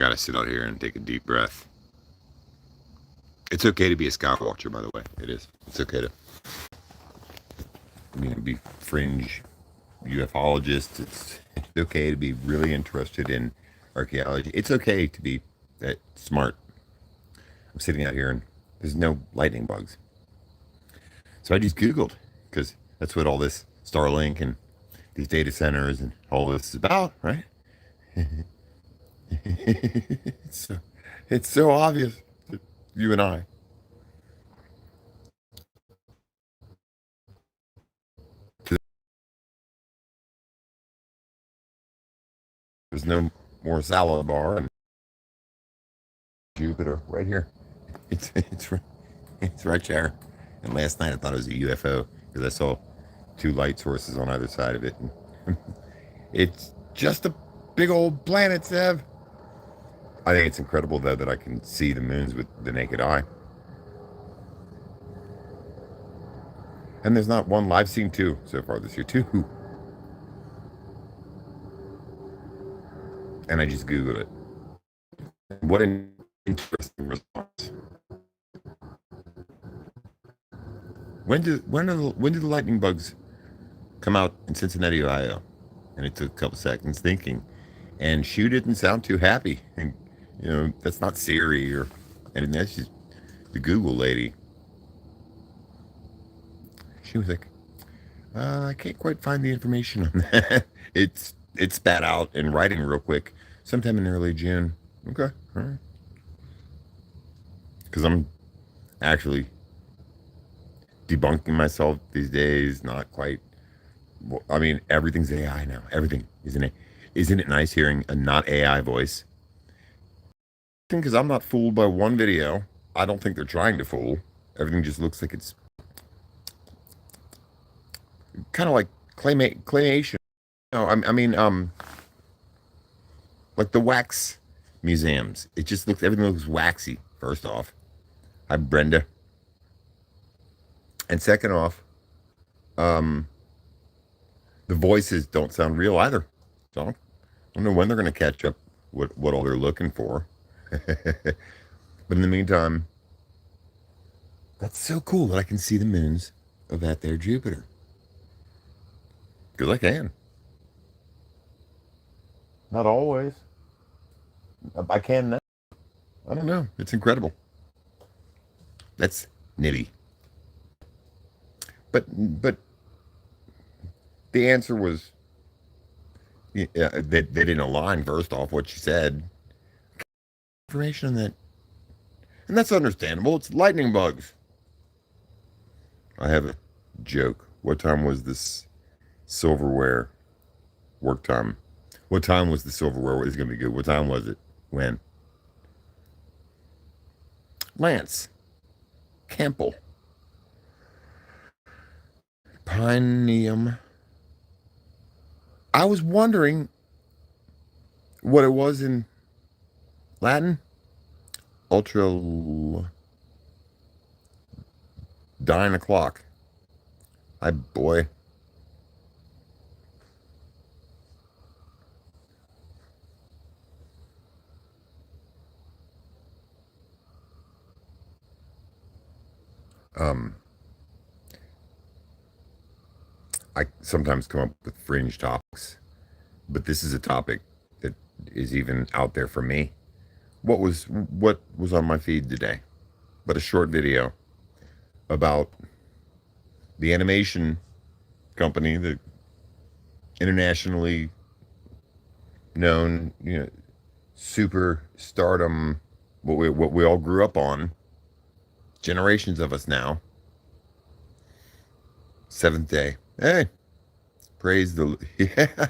Gotta sit out here and take a deep breath. It's okay to be a scout watcher, by the way. It is. It's okay to be fringe ufologist. It's okay to be really interested in archaeology. It's okay to be that smart. I'm sitting out here and there's no lightning bugs. So I just Googled because that's what all this Starlink and these data centers and all this is about, right? it's so obvious to you and I. There's no more salad bar and Jupiter right here. It's right there. And last night I thought it was a UFO because I saw two light sources on either side of it. And it's just a big old planet, Sev. I think it's incredible though that I can see the moons with the naked eye. And there's not one. I've seen two so far this year. Two. And I just Googled it. What an interesting response. When do the lightning bugs come out in Cincinnati, Ohio? And it took a couple seconds thinking. And Shu didn't sound too happy. And that's not Siri or anything. That's just the Google lady. She was like, I can't quite find the information on that. It spat out in writing real quick, sometime in early June. Okay, all right. Because I'm actually debunking myself these days. Not quite. I mean, everything's AI now. Everything, isn't it? Isn't it nice hearing a not AI voice? Because I'm not fooled by one video. I don't think they're trying to fool. Everything just looks like it's kind of like claymation. No, I mean, like the wax museums. It just looks, everything looks waxy, first off. Hi, Brenda. And second off, the voices don't sound real either. So I don't know when they're going to catch up what all they're looking for. But in the meantime, that's so cool that I can see the moons of that there Jupiter. Because I can. Not always. I can now. I don't know. It's incredible. That's Nibi. But the answer was they didn't align. First off, what you said, information on that, and that's understandable. It's lightning bugs. I have a joke. What time was this silverware work time? What time was the silverware? It's going to be good. What time was it? When? Lance Campbell. Pineum. I was wondering what it was in Latin. Ultra 9 o'clock. Hi, boy. I sometimes come up with fringe topics, but this is a topic that is even out there for me. What was on my feed today? But a short video about the animation company, the internationally known, super stardom, what we all grew up on, generations of us now. Seventh Day. Hey, praise the yeah.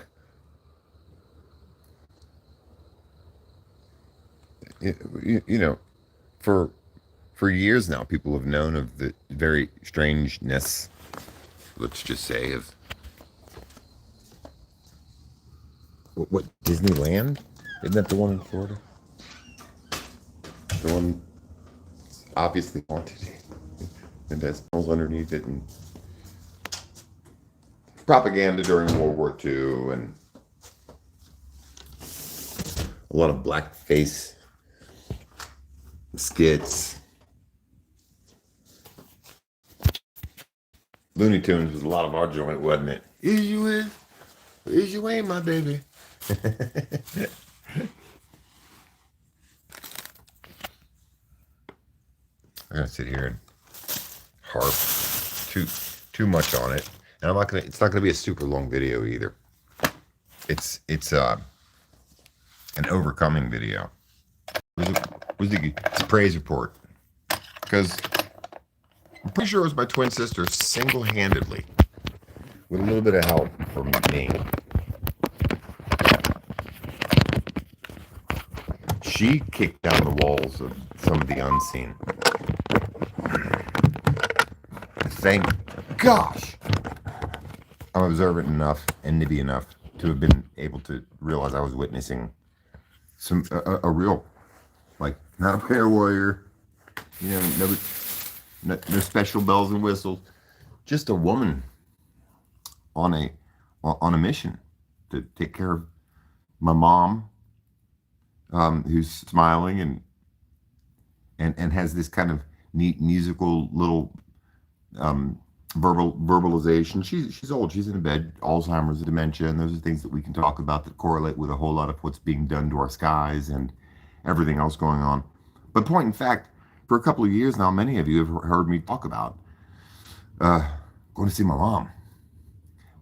For years now, people have known of the very strangeness, let's just say, of what Disneyland? Isn't that the one in Florida? The one obviously haunted and has tunnels underneath it and propaganda during World War II and a lot of blackface skits. Looney Tunes was a lot of our joint, wasn't it? Is you in? Is you ain't my baby? I'm gonna sit here and harp too much on it, and I'm not gonna. It's not gonna be a super long video either. It's an overcoming video. It's a praise report because I'm pretty sure it was my twin sister single-handedly, with a little bit of help from me. She kicked down the walls of some of the unseen. Thank gosh, I'm observant enough and Nibi enough to have been able to realize I was witnessing a real, like, not a prayer warrior, no special bells and whistles, just a woman on a mission to take care of my mom, who's smiling and has this kind of neat musical little verbalization. She's old. She's in a bed, Alzheimer's, dementia, and those are things that we can talk about that correlate with a whole lot of what's being done to our skies and everything else going on. But point in fact, for a couple of years now, many of you have heard me talk about going to see my mom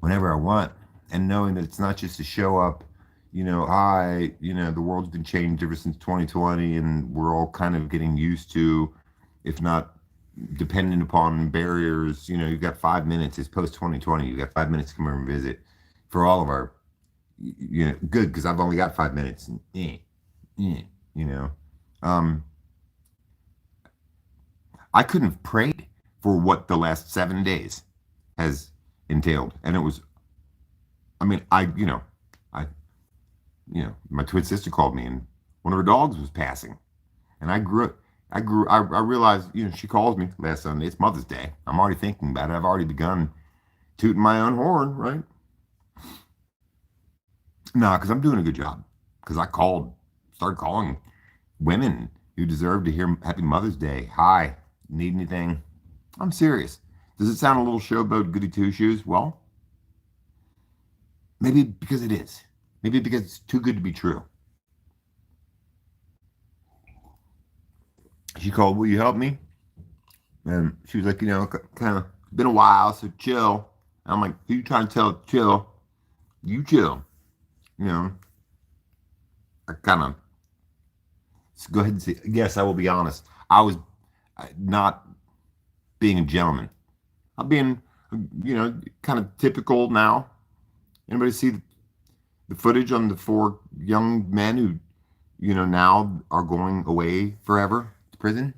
whenever I want, and knowing that it's not just to show up, the world's been changed ever since 2020, and we're all kind of getting used to, if not dependent upon barriers, you've got 5 minutes. It's post 2020. You've got 5 minutes to come over and visit. For all of our, good, because I've only got 5 minutes. I couldn't have prayed for what the last 7 days has entailed, and it was. I mean, my twin sister called me, and one of her dogs was passing, and I realized, she calls me last Sunday. It's Mother's Day. I'm already thinking about it. I've already begun tooting my own horn, right? No, because I'm doing a good job. Because I started calling women who deserve to hear Happy Mother's Day. Hi, need anything? I'm serious. Does it sound a little showboat goody two-shoes? Well, maybe because it is. Maybe because it's too good to be true. She called, will you help me? And she was like, kind of been a while, so chill. And I'm like, who you trying to tell to chill? You chill. I kind of, go ahead and say, yes, I will be honest. I was not being a gentleman. I'm being, kind of typical now. Anybody see the footage on the 4 young men who, now are going away forever to prison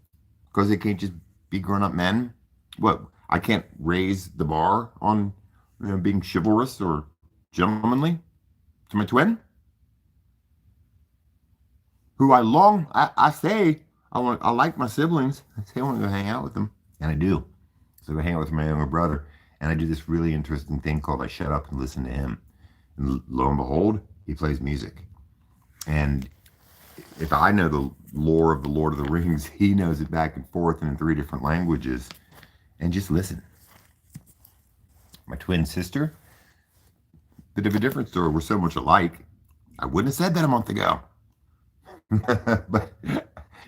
because they can't just be grown-up men? What? I can't raise the bar on, being chivalrous or gentlemanly to my twin, who I say I like my siblings. I say I want to go hang out with them, and I do. So I go hang out with my younger brother, and I do this really interesting thing called I shut up and listen to him. And lo and behold, he plays music. And if I know the lore of the Lord of the Rings, he knows it back and forth and in 3 different languages. And just listen. My twin sister, bit of a different story. We're so much alike. I wouldn't have said that a month ago. But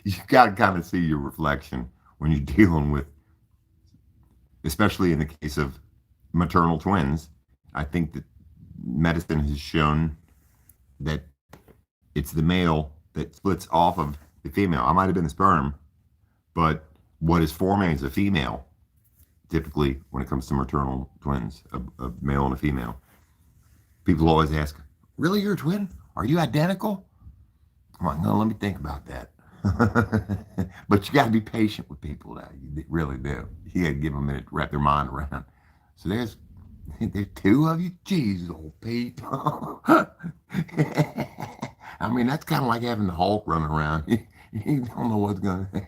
you got to kind of see your reflection when you're dealing with, especially in the case of maternal twins. I think that medicine has shown that it's the male that splits off of the female. I might have been the sperm, but what is forming is a female, typically when it comes to maternal twins, a male and a female. People always ask, really, you're a twin? Are you identical? I'm like, no, let me think about that. But you got to be patient with people now. You really do. You got to give them a minute to wrap their mind around. So there's 2 of you? Jeez, old Pete. I mean, that's kind of like having the Hulk running around. You don't know what's going to...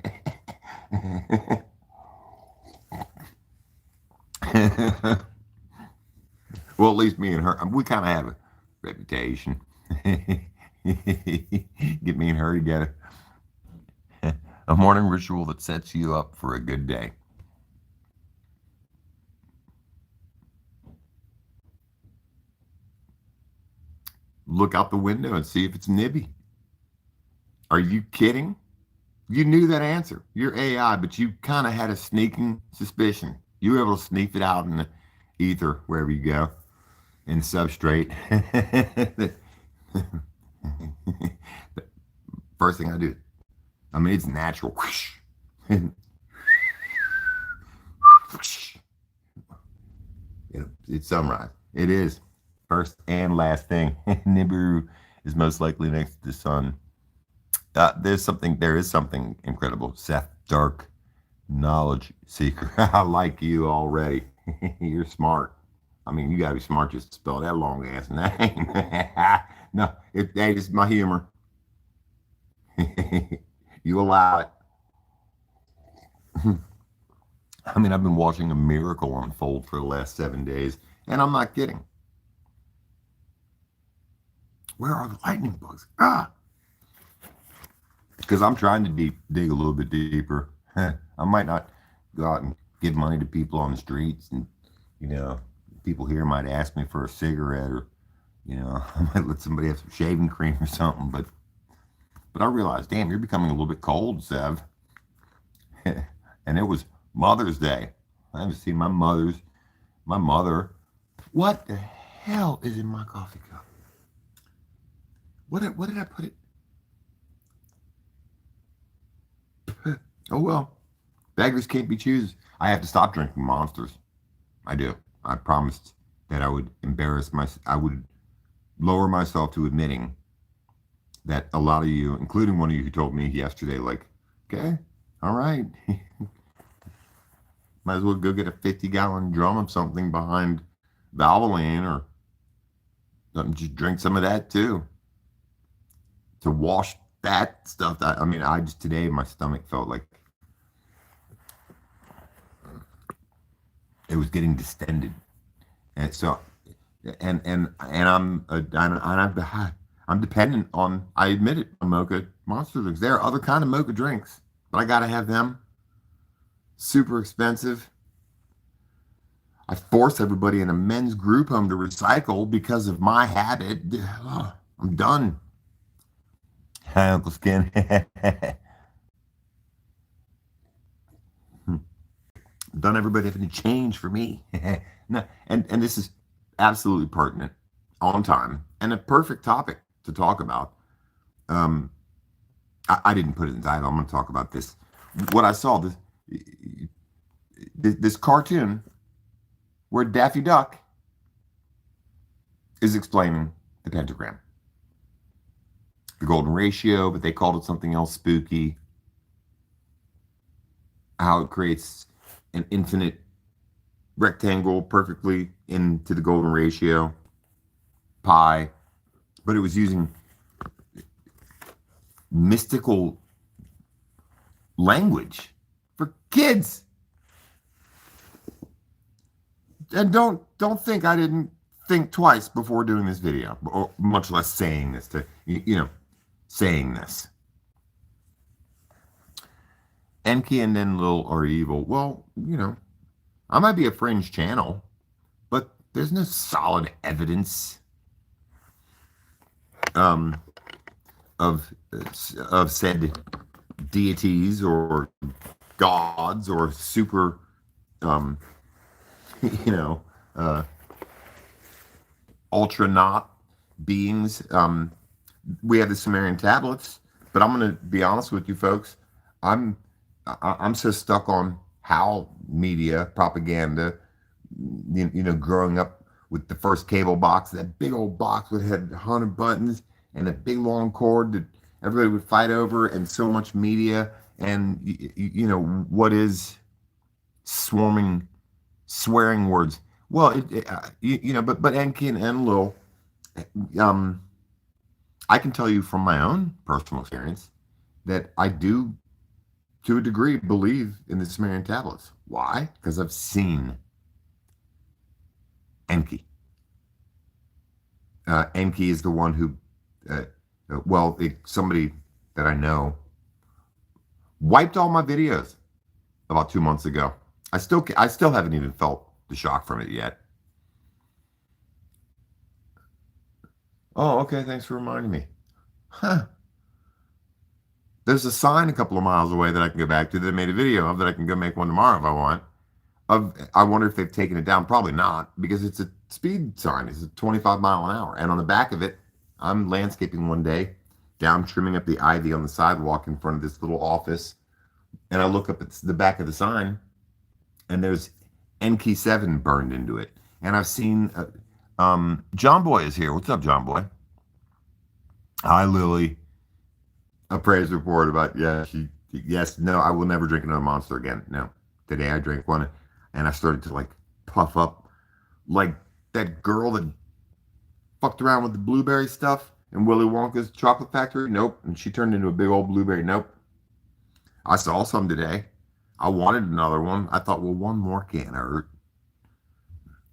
Well, at least me and her, we kind of have a reputation. Get me and her together. A morning ritual that sets you up for a good day. Look out the window and see if it's Nibi. Are you kidding? You knew that answer. You're AI, but you kind of had a sneaking suspicion. You were able to sneak it out in the ether, wherever you go, in substrate. First thing I do, I mean, it's natural. It's sunrise. It is. First and last thing. NIBIRU is most likely next to the sun. There is something incredible. Seth, dark knowledge seeker. I like you already. You're smart. I mean, you gotta be smart just to spell that long ass name. No, it's my humor. You allow it. I mean, I've been watching a miracle unfold for the last 7 days, and I'm not kidding. Where are the lightning bugs? Because I'm trying to dig a little bit deeper. I might not go out and give money to people on the streets, and people here might ask me for a cigarette, or I might let somebody have some shaving cream or something. But I realized, damn, you're becoming a little bit cold, Sev. And it was Mother's Day. I haven't seen my mother. What the hell is in my coffee cup? What did I put it? Oh well, beggars can't be choosers. I have to stop drinking Monsters. I do. I promised that I would I would lower myself to admitting that a lot of you, including one of you who told me yesterday, like, okay, all right, might as well go get a 50-gallon drum of something behind Valvoline or something, just drink some of that too, to wash that stuff. I just today my stomach felt like it was getting distended, and so I'm dependent on, I admit it, on mocha monster drinks. There are other kind of mocha drinks, but I gotta have them. Super expensive. I force everybody in a men's group home to recycle because of my habit. I'm done. Hi, Uncle Skin. Done everybody having to change for me. No, and this is absolutely pertinent, on time, and a perfect topic to talk about. I didn't put it in the title. I'm going to talk about this. What I saw, this cartoon where Daffy Duck is explaining the pentagram, the golden ratio, but they called it something else spooky. How it creates an infinite rectangle perfectly into the golden ratio, pi, but it was using mystical language for kids. And don't think I didn't think twice before doing this video, or much less saying this saying this. Enki and Enlil are evil. Well, I might be a fringe channel, but there's no solid evidence of said deities or gods or super, ultra not beings. We have the Sumerian tablets, but I'm going to be honest with you folks. I'm so stuck on how media propaganda, growing up with the first cable box, that big old box that had 100 buttons and a big long cord that everybody would fight over, and so much media, and what is swearing words. Well, but Enki and Enlil, I can tell you from my own personal experience that I do, to a degree, believe in the Sumerian tablets. Why? Because I've seen Enki. Enki is the one who Well, somebody that I know wiped all my videos about 2 months ago. I still haven't even felt the shock from it yet. Oh, okay. Thanks for reminding me. Huh. There's a sign a couple of miles away that I can go back to that I made a video of that I can go make one tomorrow if I want. I wonder if they've taken it down. Probably not, because it's a speed sign. It's a 25 mile an hour. And on the back of it, I'm landscaping one day, down trimming up the ivy on the sidewalk in front of this little office. And I look up at the back of the sign, and there's Enki 7 burned into it. And I've seen John Boy is here. What's up, John Boy? Hi, Lily. A praise report about, yes, no, I will never drink another Monster again. No. Today I drank one, and I started to like puff up like that girl that fucked around with the blueberry stuff in Willy Wonka's chocolate factory. Nope. And she turned into a big old blueberry. Nope. I saw some today. I wanted another one. I thought, well, one more can't hurt.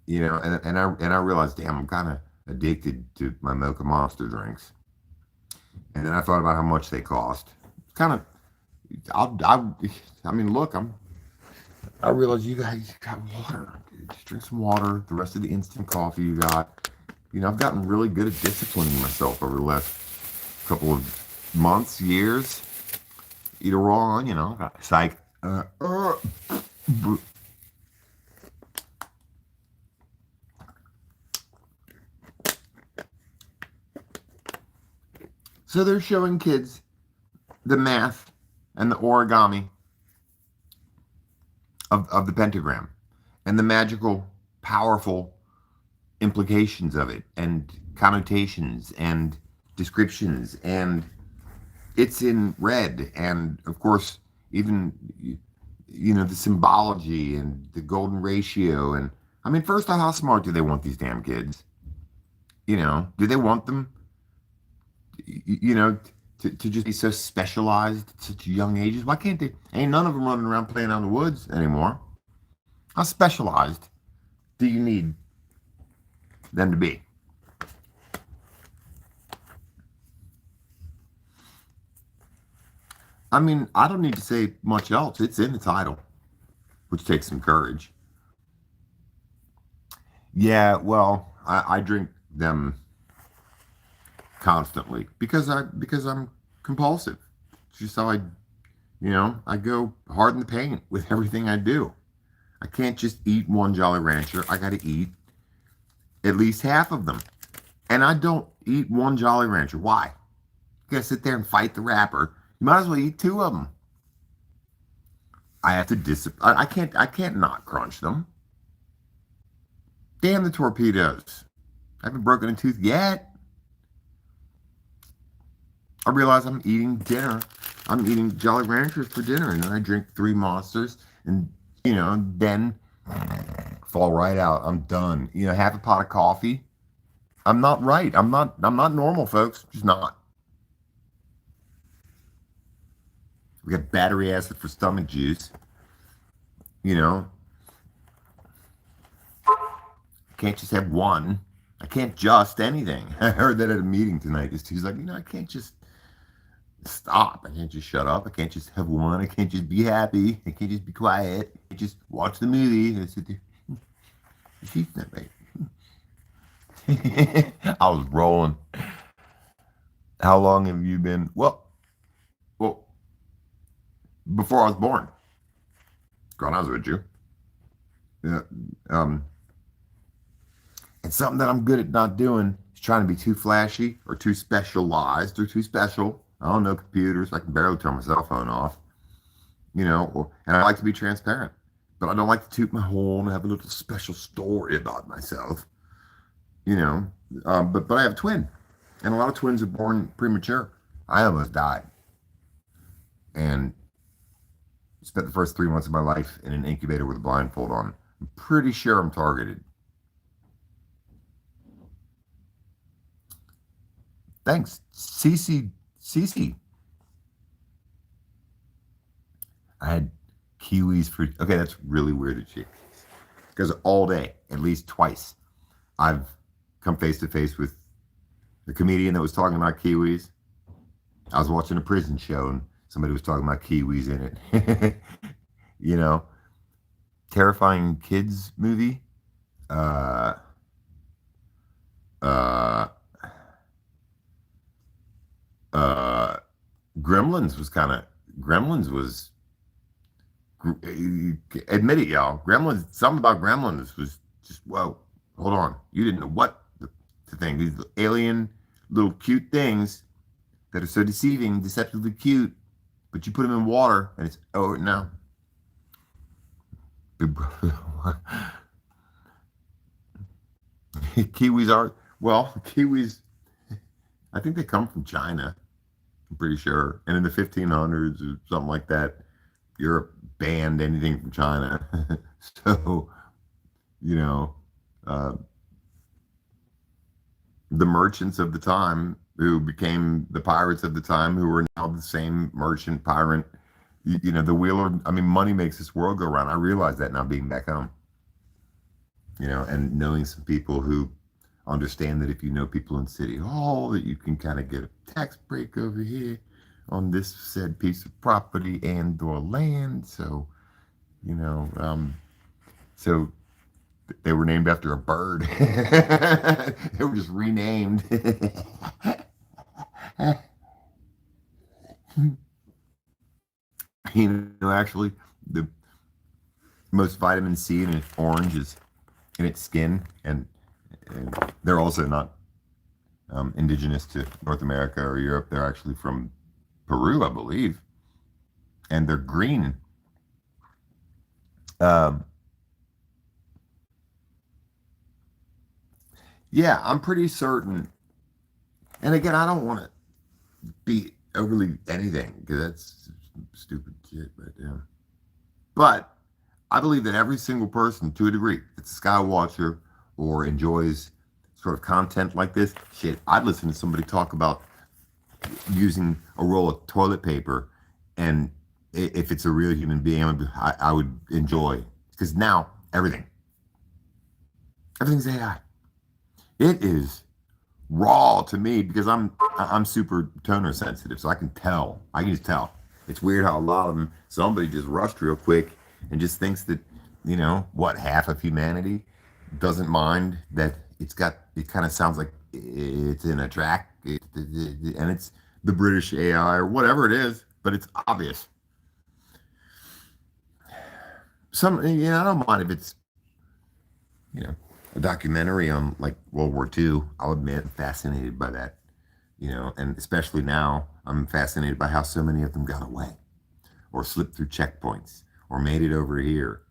And I realized, damn, I'm kind of addicted to my Mocha Monster drinks. And then I thought about how much they cost. It's kind of, I mean, look, I realize you guys got water. Just drink some water. The rest of the instant coffee you got. I've gotten really good at disciplining myself over the last couple of months, years. Eat a raw onion, psych. So they're showing kids the math and the origami of the pentagram and the magical, powerful implications of it and connotations and descriptions, and it's in red, and of course even the symbology and the golden ratio. And I mean, first off, how smart do they want these damn kids? Do they want them to just be so specialized at such young ages? Why can't they? Ain't none of them running around playing out in the woods anymore. How specialized do you need them to be? I mean, I don't need to say much else. It's in the title, which takes some courage. Yeah, well, I drink them constantly because I'm compulsive. It's just how I go hard in the paint with everything I do. I can't just eat one Jolly Rancher. I got to eat at least half of them. And I don't eat one Jolly Rancher. Why? You got to sit there and fight the wrapper. You might as well eat two of them. I have to I can't not crunch them. Damn the torpedoes. I haven't broken a tooth yet. I realize I'm eating dinner. I'm eating Jolly Ranchers for dinner, and then I drink 3 Monsters, and then fall right out. I'm done. Half a pot of coffee. I'm not right. I'm not normal, folks. Just not. We got battery acid for stomach juice. I can't just have one. I can't just anything. I heard that at a meeting tonight. He's like, I can't just stop. I can't just shut up. I can't just have one. I can't just be happy. I can't just be quiet. I can't just watch the movie. I sit there. She's not right. I was rolling. How long have you been? Well, before I was born. God, I was with you. Yeah. And something that I'm good at not doing is trying to be too flashy or too specialized or too special. I don't know computers. I can barely turn my cell phone off. And I like to be transparent, but I don't like to toot my horn and have a little special story about myself. But I have a twin, and a lot of twins are born premature. I almost died, and spent the first 3 months of my life in an incubator with a blindfold on. I'm pretty sure I'm targeted. Thanks, Cece. I had kiwis for. Okay, that's really weird that she. Because all day, at least twice, I've come face to face with the comedian that was talking about kiwis. I was watching a prison show and somebody was talking about kiwis in it. You know, terrifying kids movie. Uh, uh, uh, Gremlins was kind of Gremlins was admit it, y'all. Gremlins, something about Gremlins was just whoa. Hold on, you didn't know what the thing. These alien little cute things that are so deceiving, deceptively cute, but you put them in water and it's oh no. Kiwis are well, kiwis. I think they come from China. I'm pretty sure. And in the 1500s or something like that, Europe banned anything from China. So, you know, uh, the merchants of the time who became the pirates of the time, who are now the same merchant pirate, you know, the wheeler. I mean, money makes this world go round. I realize that now being back home, you know, and knowing some people who understand that if you know people in City Hall, that you can kind of get a tax break over here on this said piece of property and or land. So, you know, so they were named after a bird. They were just renamed. You know, actually, the most vitamin C in an orange is in its skin, and they're also not indigenous to North America or Europe. They're actually from Peru, I believe, and they're green. Yeah, I'm pretty certain. And again, I don't want to be overly anything because that's stupid shit right there. But I believe that every single person, to a degree, that's a sky watcher or enjoys sort of content like this, shit, I'd listen to somebody talk about using a roll of toilet paper, and if it's a real human being, I would enjoy, because now everything's AI. It is raw to me because I'm super toner sensitive, so I can tell. I can just tell. It's weird how a lot of them, somebody just rushed real quick and just thinks that, you know, what, half of humanity doesn't mind that it kind of sounds like it's in a track, and it's the British AI or whatever it is, but it's obvious. You know, I don't mind if it's, you know, a documentary on like World War II. I'll admit, I'm fascinated by that, you know, and especially now, I'm fascinated by how so many of them got away or slipped through checkpoints or made it over here.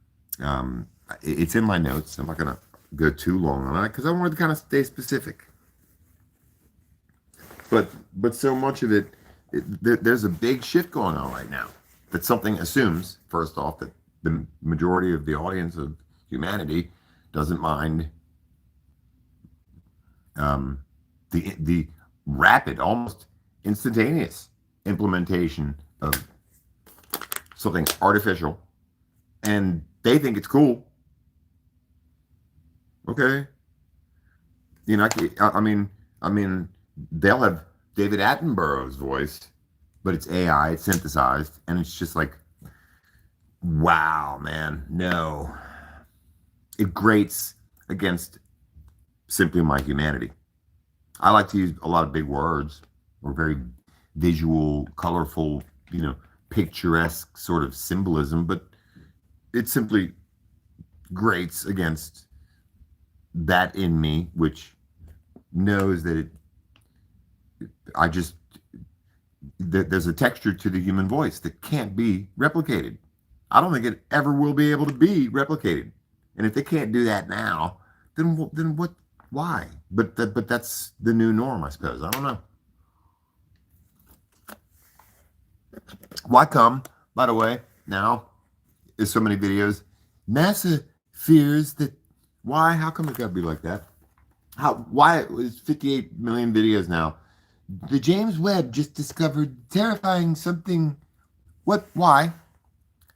It's in my notes. I'm not going to go too long on it because I wanted to kind of stay specific. But so much of there's a big shift going on right now. That something assumes, first off, that the majority of the audience of humanity doesn't mind the rapid, almost instantaneous implementation of something artificial, and they think it's cool. Okay, you know, I mean, they'll have David Attenborough's voice, but it's AI, it's synthesized, and it's just like, wow, man, no. It grates against simply my humanity. I like to use a lot of big words or very visual, colorful, you know, picturesque sort of symbolism, but it simply grates against that in me, which knows that there's a texture to the human voice that can't be replicated. I don't think it ever will be able to be replicated. And if they can't do that now, then what? Why? But that's the new norm, I suppose. I don't know. Why come? By the way, now there's so many videos. NASA fears that. Why? How come it's got to be like that? Why? It's 58 million videos now. The James Webb just discovered terrifying something. What? Why?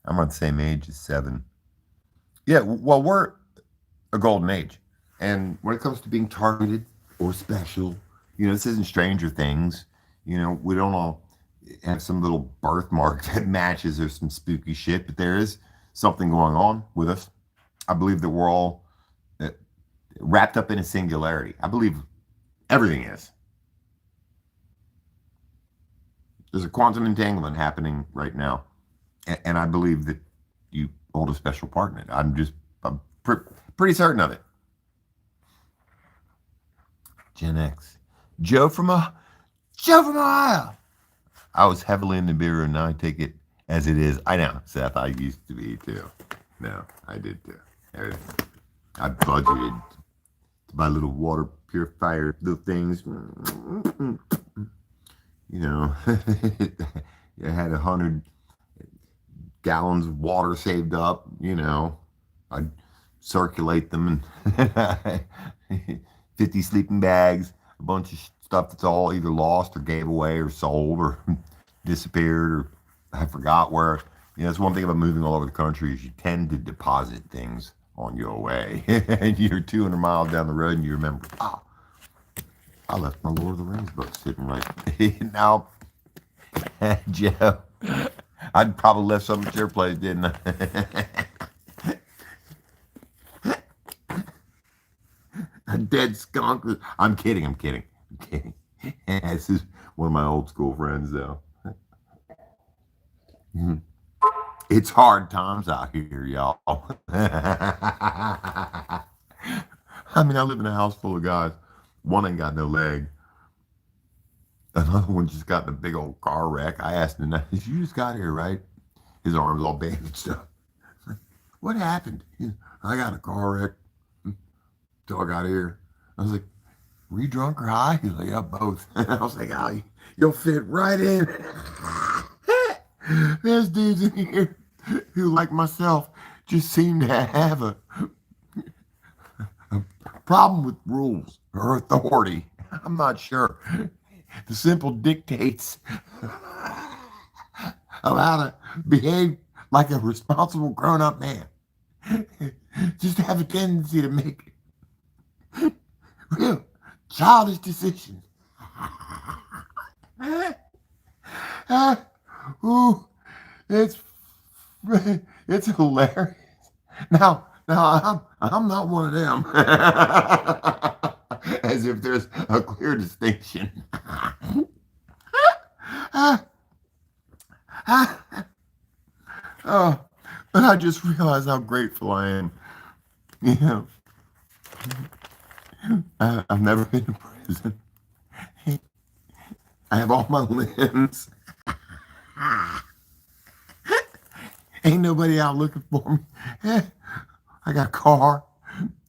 I'm on the same age as 7. Yeah, well, we're a golden age. And when it comes to being targeted or special, you know, this isn't Stranger Things. You know, we don't all have some little birthmark that matches or some spooky shit, but there is something going on with us. I believe that we're all wrapped up in a singularity. I believe everything is. There's a quantum entanglement happening right now, and I believe that you hold a special part in it. I'm pretty certain of it. Gen X. Joe from Ohio. I was heavily in NIBIRU, and now I take it as it is. I know, Seth, I used to be too. No, I did too. I budgeted to buy little water purifier, little things. You know, I had 100 gallons of water saved up. You know, I'd circulate them and 50 sleeping bags, a bunch of stuff that's all either lost or gave away or sold or disappeared or I forgot where. You know, that's one thing about moving all over the country is you tend to deposit things on your way. And you're 200 miles down the road and you remember, oh, I left my Lord of the Rings book sitting right now. Joe, I'd probably left some at your place, didn't I? A dead skunk. I'm kidding. This is one of my old school friends, though. It's hard times out here, y'all. I mean, I live in a house full of guys. One ain't got no leg. Another one just got in a big old car wreck. I asked him, you just got here, right? His arm's all bandaged up. What happened? I got in a car wreck till I got here. I was like, were you drunk or high? He's like, yeah, both. I was like, oh, you'll fit right in. There's dudes in here who, like myself, just seem to have a problem with rules or authority. I'm not sure. The simple dictates of how to behave like a responsible grown-up man. Just have a tendency to make real childish decisions. Ooh, it's hilarious. Now I'm not one of them. As if there's a clear distinction. Oh, but I just realized how grateful I am. You know, I've never been in prison. I have all my limbs. Ain't nobody out looking for me. I got a car.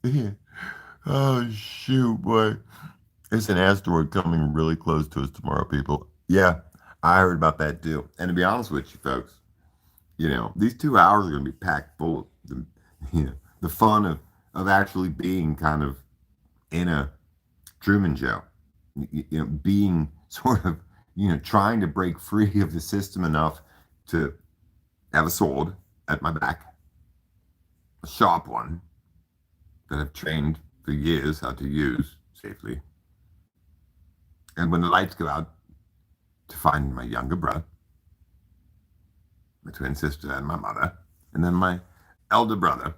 Yeah. Oh, shoot, boy. There's an asteroid coming really close to us tomorrow, people. Yeah, I heard about that too. And to be honest with you, folks, you know, these 2 hours are going to be packed full of the fun of actually being kind of in a Truman Show. Being sort of, trying to break free of the system enough to have a sword at my back, a sharp one that I've trained for years how to use safely. And when the lights go out, to find my younger brother, my twin sister and my mother, and then my elder brother.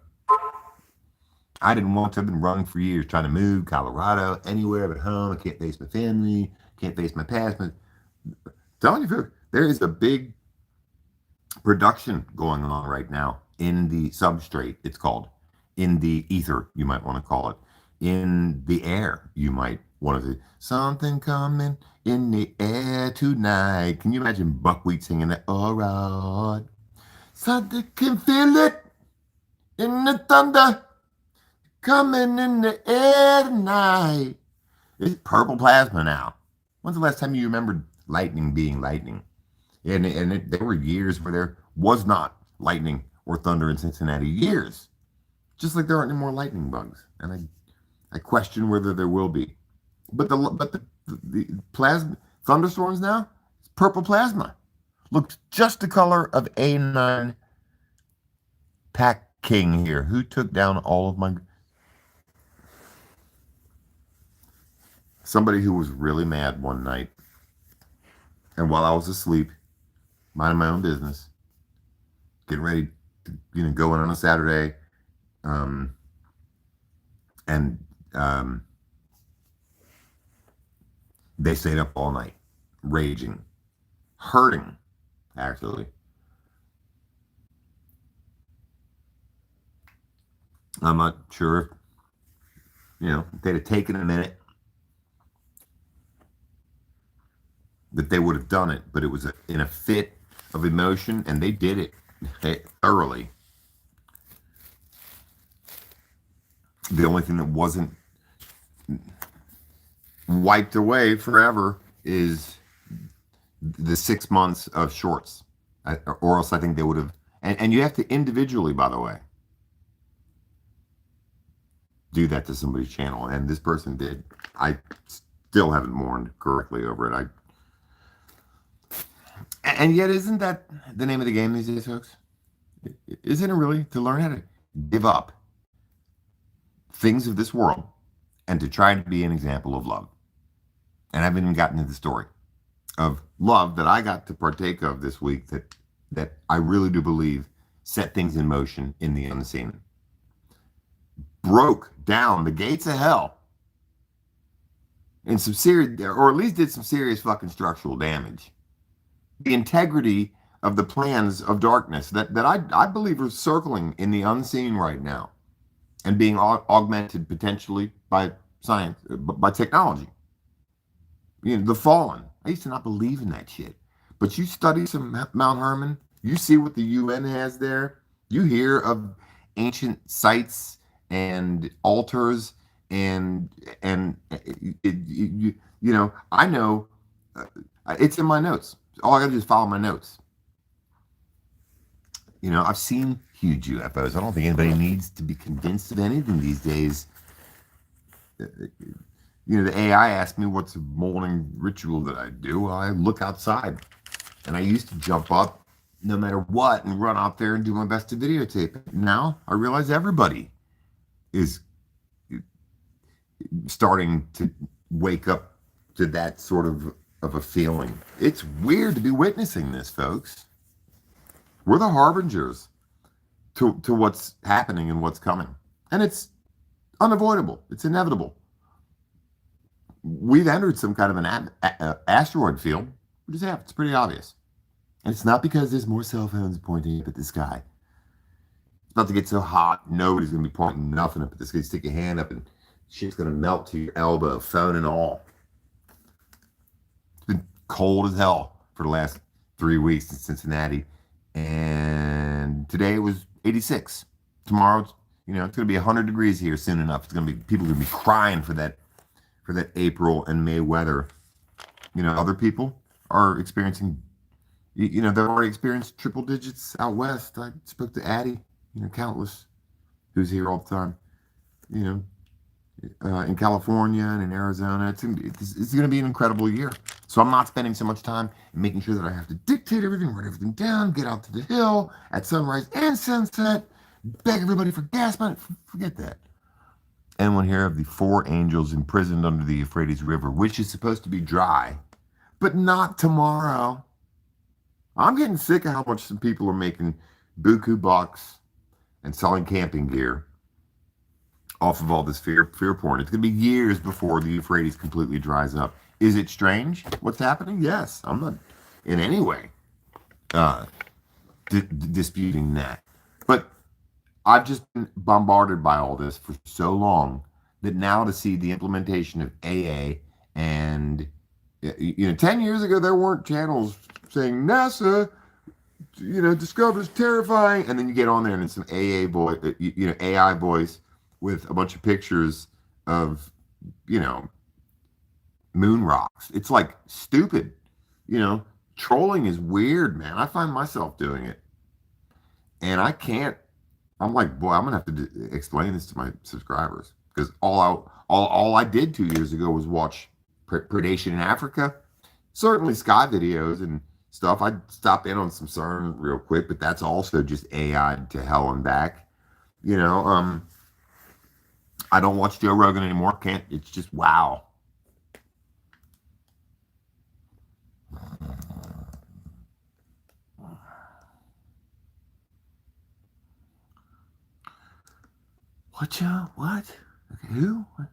I didn't want to. I've been running for years, trying to move Colorado, anywhere but home. I can't face my family, can't face my past. But telling you, there is a big production going on right now in the substrate, it's called. In the ether, you might want to call it. In the air, you might want to say, something coming in the air tonight. Can you imagine Buckwheat singing that? All right. Something can feel it in the thunder coming in the air tonight. It's purple plasma now. When's the last time you remembered lightning being lightning? And there were years where there was not lightning or thunder in Cincinnati. Years. Just like there aren't any more lightning bugs. And I question whether there will be. But the plasma thunderstorms now, it's purple plasma. Looks just the color of A9 Pack King here. Who took down all of my... Somebody who was really mad one night And while I was asleep, minding my own business, getting ready to, go in on a Saturday, um, and they stayed up all night, raging, hurting, actually. I'm not sure if, if they'd have taken a minute, that they would have done it, but it was in a fit of emotion, and they did it thoroughly. The only thing that wasn't wiped away forever is the 6 months of shorts, or else I think they would have. And you have to individually, by the way, do that to somebody's channel, and this person did. I still haven't mourned correctly over it. And yet, isn't that the name of the game these days, folks? Isn't it really, to learn how to give up things of this world and to try to be an example of love? And I haven't even gotten to the story of love that I got to partake of this week that I really do believe set things in motion in the unseen. Broke down the gates of hell in some serious, or at least did some serious fucking structural damage. The integrity of the plans of darkness that I believe are circling in the unseen right now and being augmented potentially by science, by technology. The fallen. I used to not believe in that shit. But you study some Mount Hermon, you see what the UN has there, you hear of ancient sites and altars, and I know it's in my notes. All I gotta do is follow my notes. I've seen huge UFOs. I don't think anybody needs to be convinced of anything these days. The AI asked me what's a morning ritual that I do. I look outside, and I used to jump up no matter what and run out there and do my best to videotape it. Now I realize everybody is starting to wake up to that sort of a feeling. It's weird to be witnessing this, folks. We're the harbingers to what's happening and what's coming. And it's unavoidable. It's inevitable. We've entered some kind of an asteroid field. We just have. It's pretty obvious. And it's not because there's more cell phones pointing up at the sky. It's about to get so hot, nobody's going to be pointing nothing up at the sky. Stick your hand up and shit's going to melt to your elbow, phone and all. It's been cold as hell for the last 3 weeks in Cincinnati. And today it was 86. Tomorrow, it's going to be 100 degrees here soon enough. It's going to be, people are going to be crying for that April and May weather. Other people are experiencing, they've already experienced triple digits out west. I spoke to Addie, countless, who's here all the time, in California and in Arizona. It's going to be an incredible year. So I'm not spending so much time making sure that I have to dictate everything, write everything down, get out to the hill at sunrise and sunset, beg everybody for gas money. Forget that. Anyone hear of the 4 angels imprisoned under the Euphrates River, which is supposed to be dry, but not tomorrow? I'm getting sick of how much some people are making buku bucks and selling camping gear off of all this fear porn. It's going to be years before the Euphrates completely dries up. Is it strange what's happening? Yes. I'm not in any way disputing that. But I've just been bombarded by all this for so long that now to see the implementation of AA and, 10 years ago, there weren't channels saying NASA, discovers terrifying. And then you get on there and it's some AI voice with a bunch of pictures of, moon rocks. It's like stupid. Trolling is weird, man. I find myself doing it. And I can't. I'm like, boy, I'm gonna have to explain this to my subscribers, because all I did 2 years ago was watch predation in Africa, certainly sky videos and stuff. I'd stop in on some CERN real quick, but that's also just AI to hell and back. I don't watch Joe Rogan anymore. Can't. It's just wow. What, y'all? What? Okay, who? What?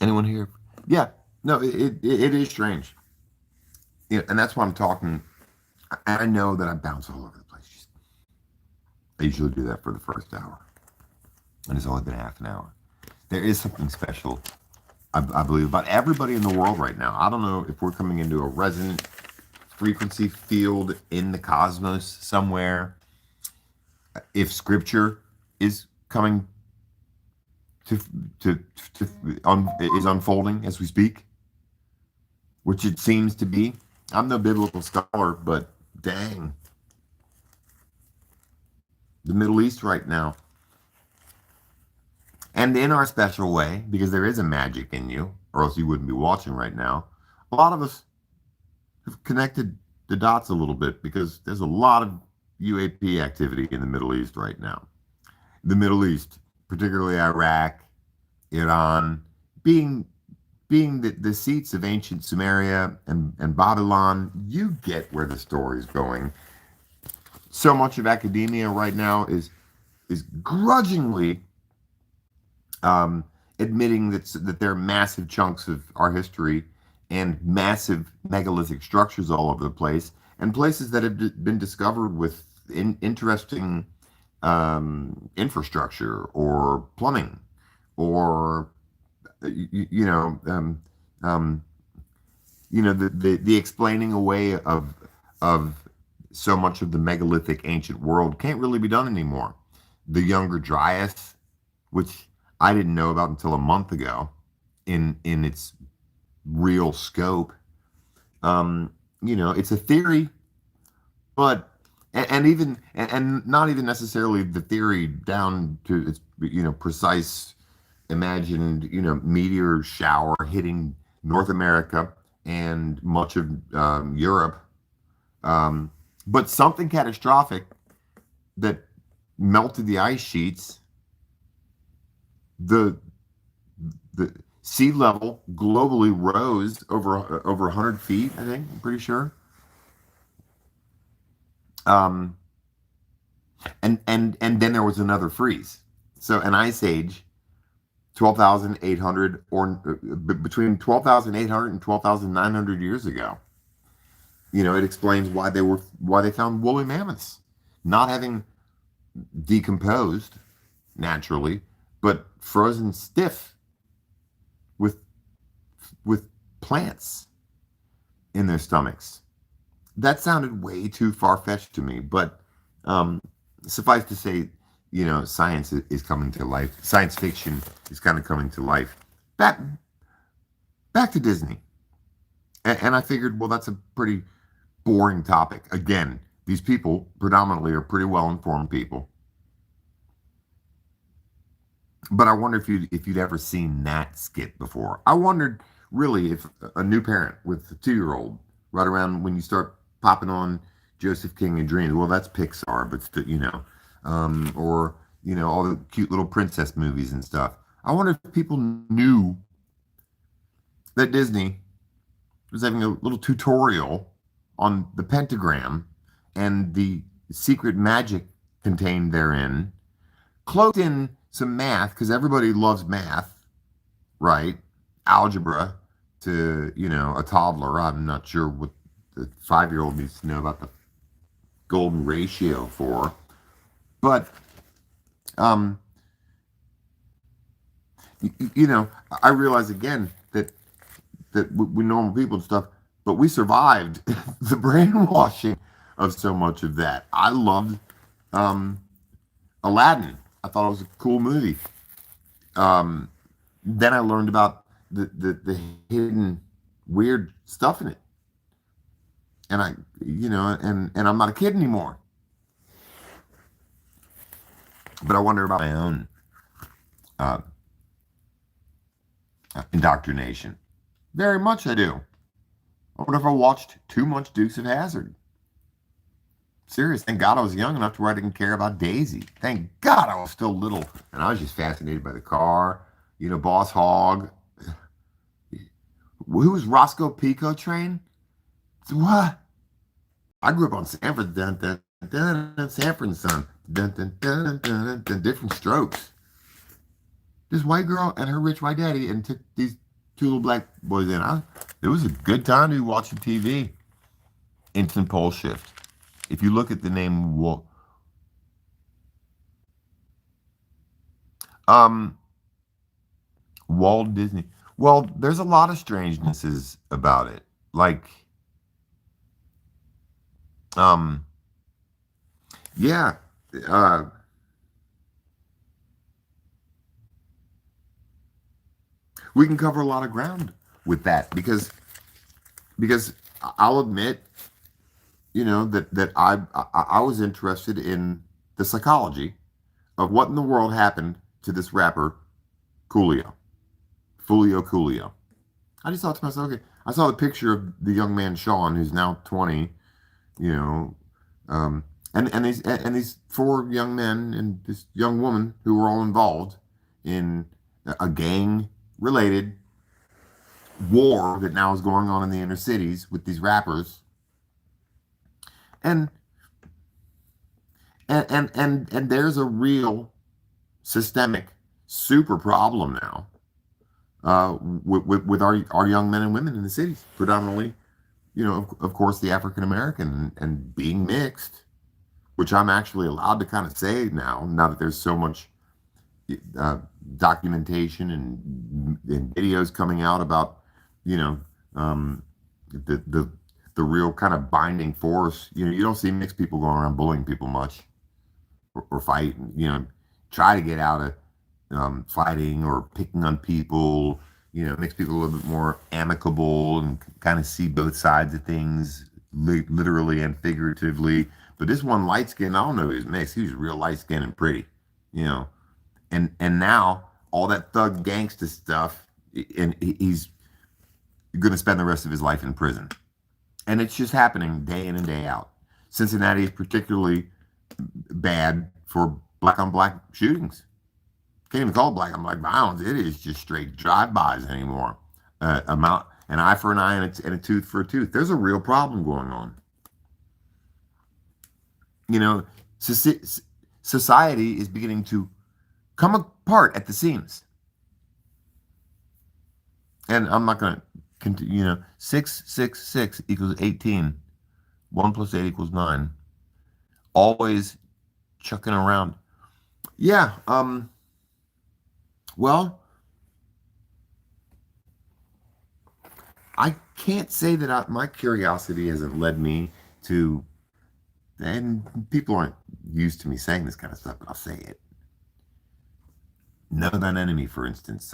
Anyone here? Yeah. No, it is strange. Yeah, and that's why I'm talking. I know that I bounce all over the place. I usually do that for the first hour, and it's only been half an hour. There is something special, I believe, about everybody in the world right now. I don't know if we're coming into a resonant frequency field in the cosmos somewhere. If scripture is coming to, to, is unfolding as we speak, which it seems to be. I'm no biblical scholar, but dang, the Middle East right now. And in our special way, because there is a magic in you, or else you wouldn't be watching right now, a lot of us have connected the dots a little bit because there's a lot of UAP activity in the Middle East right now. The Middle East, particularly Iraq, Iran, being the seats of ancient Sumeria and Babylon, you get where the story's going. So much of academia right now is grudgingly admitting that there are massive chunks of our history and massive megalithic structures all over the place, and places that have been discovered with interesting infrastructure or plumbing or the explaining away of so much of the megalithic ancient world can't really be done anymore. The Younger Dryas, which I didn't know about until a month ago, in its real scope. It's a theory, but and not even necessarily the theory down to its precise imagined meteor shower hitting North America and much of Europe, but something catastrophic that melted the ice sheets. The sea level globally rose over 100 feet, I think. I'm pretty sure. And then there was another freeze. So an ice age, 12,800 or between 12,800 and 12,900 years ago. It explains why they found woolly mammoths not having decomposed naturally, but frozen stiff with plants in their stomachs. That sounded way too far-fetched to me, but suffice to say, science is coming to life. Science fiction is kind of coming to life. Back to Disney. And I figured, well, that's a pretty boring topic. Again, these people predominantly are pretty well-informed people. But I wonder if you'd ever seen that skit before. I wondered really if a new parent with a 2-year-old, right around when you start popping on Joseph King and Dreams, well, that's Pixar, but still, or all the cute little princess movies and stuff. I wonder if people knew that Disney was having a little tutorial on the pentagram and the secret magic contained therein, cloaked in some math, because everybody loves math, right? Algebra to, a toddler. I'm not sure what the 5-year-old needs to know about the golden ratio for. But, I realize again that we normal people and stuff, but we survived the brainwashing of so much of that. I loved Aladdin. I thought it was a cool movie. Then I learned about the hidden weird stuff in it, and and I'm not a kid anymore. But I wonder about my own indoctrination. Very much I do. I wonder if I watched too much Dukes of Hazzard. Serious. Thank God I was young enough to where I didn't care about Daisy. Thank God I was still little, and I was just fascinated by the car. Boss Hogg. Who was Roscoe Pico Train? What? I grew up on Sanford, dun, dun, dun, dun, Sanford and Son, dun, dun, dun, dun, dun, dun, dun, different strokes. This white girl and her rich white daddy and took these two little black boys in. It was a good time to be watching TV. Instant pole shift. If you look at the name um, Walt Disney, well, there's a lot of strangenesses about it. Like, um, yeah, uh, we can cover a lot of ground with that because I'll admit, that I was interested in the psychology of what in the world happened to this rapper Coolio, Coolio. I just thought to myself, okay, I saw the picture of the young man Sean, who's now 20, you know, um, and these four young men and this young woman who were all involved in a gang-related war that now is going on in the inner cities with these rappers, and and there's a real systemic super problem now with our young men and women in the cities, predominantly, of course, the African American and being mixed, which I'm actually allowed to kind of say now that there's so much uh, documentation and videos coming out about, you know, um, the real kind of binding force. You don't see mixed people going around bullying people much or fighting. Try to get out of fighting or picking on people. Makes people a little bit more amicable and kind of see both sides of things, literally and figuratively. But this one light skin, I don't know, he was mixed. He was real light skinned and pretty, you know. And now all that thug gangsta stuff, and he's going to spend the rest of his life in prison. And it's just happening day in and day out. Cincinnati is particularly bad for black on black shootings. Can't even call it black on black violence. It is just straight drive-bys anymore. An eye for an eye and a tooth for a tooth. There's a real problem going on. Society is beginning to come apart at the seams. And I'm not going to continue, 6 equals 18. 1 plus 8 equals 9. Always chucking around. Yeah, well, I can't say that my curiosity hasn't led me to, and people aren't used to me saying this kind of stuff, but I'll say it. Know thine enemy, for instance.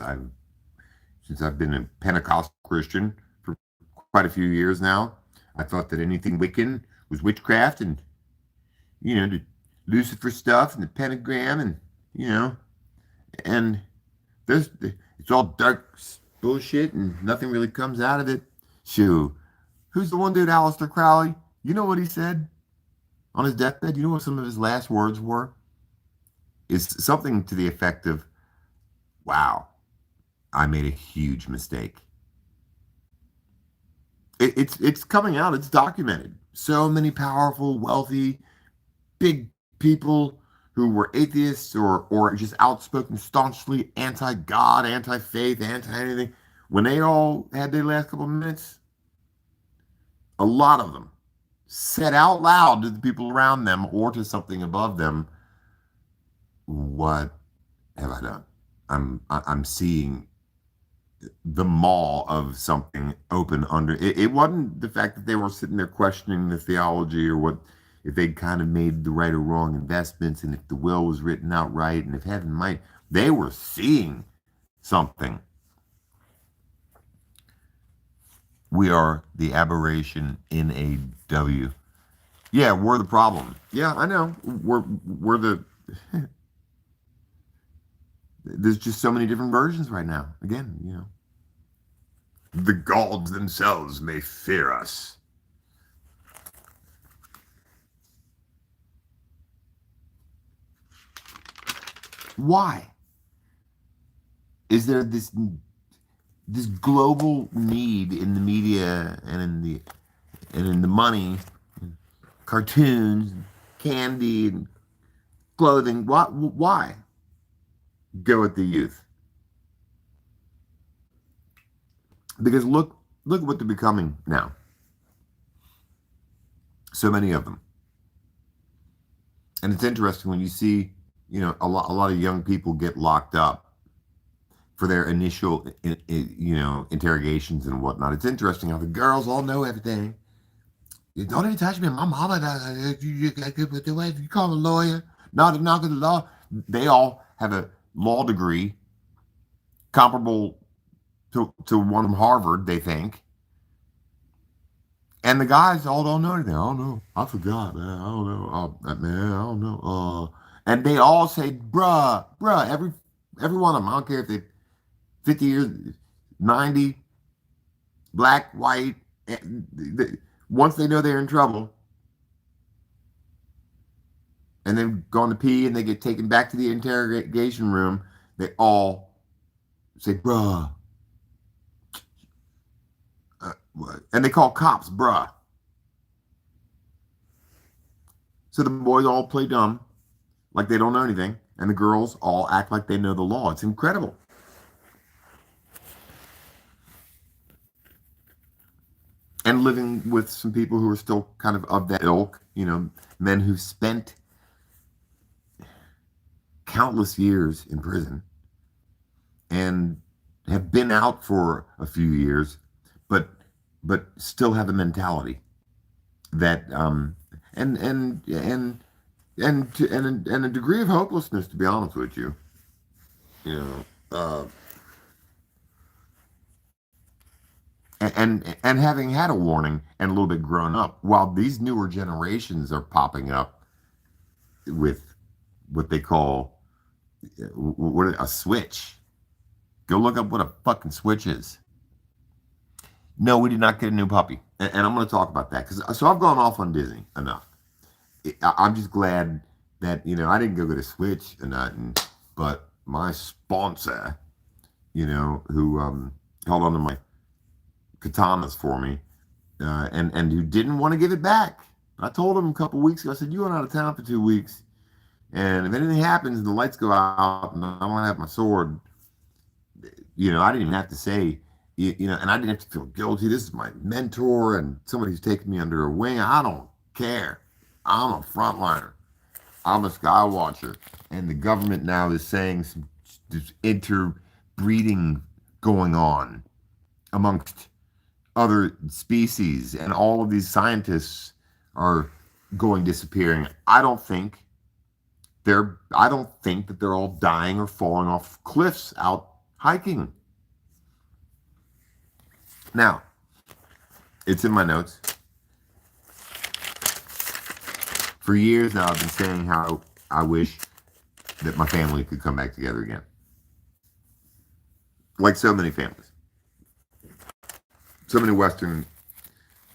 Since I've been a Pentecostal Christian for quite a few years now, I thought that anything Wiccan was witchcraft and, the Lucifer stuff and the Pentagram and it's all dark bullshit and nothing really comes out of it. Shoo. Who's the one dude, Aleister Crowley? You know what he said on his deathbed? You know what some of his last words were? It's something to the effect of, wow, I made a huge mistake. It's coming out. It's documented. So many powerful, wealthy, big people who were atheists or just outspoken, staunchly anti-God, anti-faith, anti-anything, when they all had their last couple of minutes, a lot of them said out loud to the people around them or to something above them, what have I done? I'm seeing the maw of something open under it. It wasn't the fact that they were sitting there questioning the theology or what, if they'd kind of made the right or wrong investments and if the will was written out right and if heaven might, they were seeing something. We are the aberration in a W. Yeah, we're the problem. Yeah, I know. We're the there's just so many different versions right now. Again, the gods themselves may fear us. Why? Is there this global need in the media and in the money cartoons, candy, and clothing. Why go at the youth? Because look at what they're becoming now. So many of them. And it's interesting when you see, a lot of young people get locked up for their initial, interrogations and whatnot. It's interesting how the girls all know everything. You don't even touch me. My mama does. You call a lawyer. Not the law. They all have a law degree comparable to one from Harvard, they think. And the guys all don't know anything. I don't know. I forgot, man. I don't know. Man, I don't know. And they all say, bruh. Every one of them. I don't care if they're 50 years, 90, black, white. Once they know they're in trouble, and they've gone to pee and they get taken back to the interrogation room, they all say, bruh. And they call cops, bruh. So the boys all play dumb, like they don't know anything, and the girls all act like they know the law. It's incredible. And living with some people who are still kind of that ilk, men who spent countless years in prison and have been out for a few years, but still have a mentality that and a degree of hopelessness, to be honest with you. And having had a warning and a little bit grown up, while these newer generations are popping up with what they call a switch. Go look up what a fucking switch is. No, we did not get a new puppy. And I'm going to talk about that. So I've gone off on Disney enough. I'm just glad that, I didn't go get a Switch or nothing, but my sponsor, who held on to my katanas for me, and who didn't want to give it back. I told him a couple weeks ago, I said, you went out of town for 2 weeks, and if anything happens and the lights go out and I don't have my sword, I didn't even have to say, and I didn't have to feel guilty. This is my mentor and somebody who's taken me under a wing. I don't care. I'm a frontliner. I'm a sky watcher. And the government now is saying there's interbreeding going on amongst other species, and all of these scientists are disappearing. I don't think that they're all dying or falling off cliffs out hiking. Now, it's in my notes. For years now, I've been saying how I wish that my family could come back together again. Like so many families. So many Western,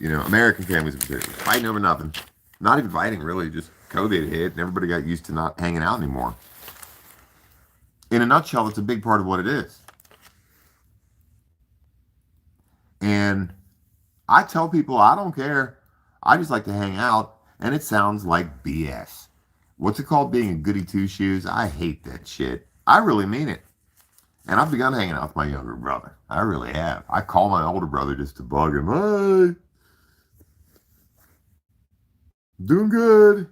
American families fighting over nothing. Not even fighting, really. Just COVID hit and everybody got used to not hanging out anymore. In a nutshell, it's a big part of what it is. And I tell people, I don't care. I just like to hang out. And it sounds like BS. What's it called, being a goody two-shoes? I hate that shit. I really mean it. And I've begun hanging out with my younger brother. I really have. I call my older brother just to bug him. Hey, doing good.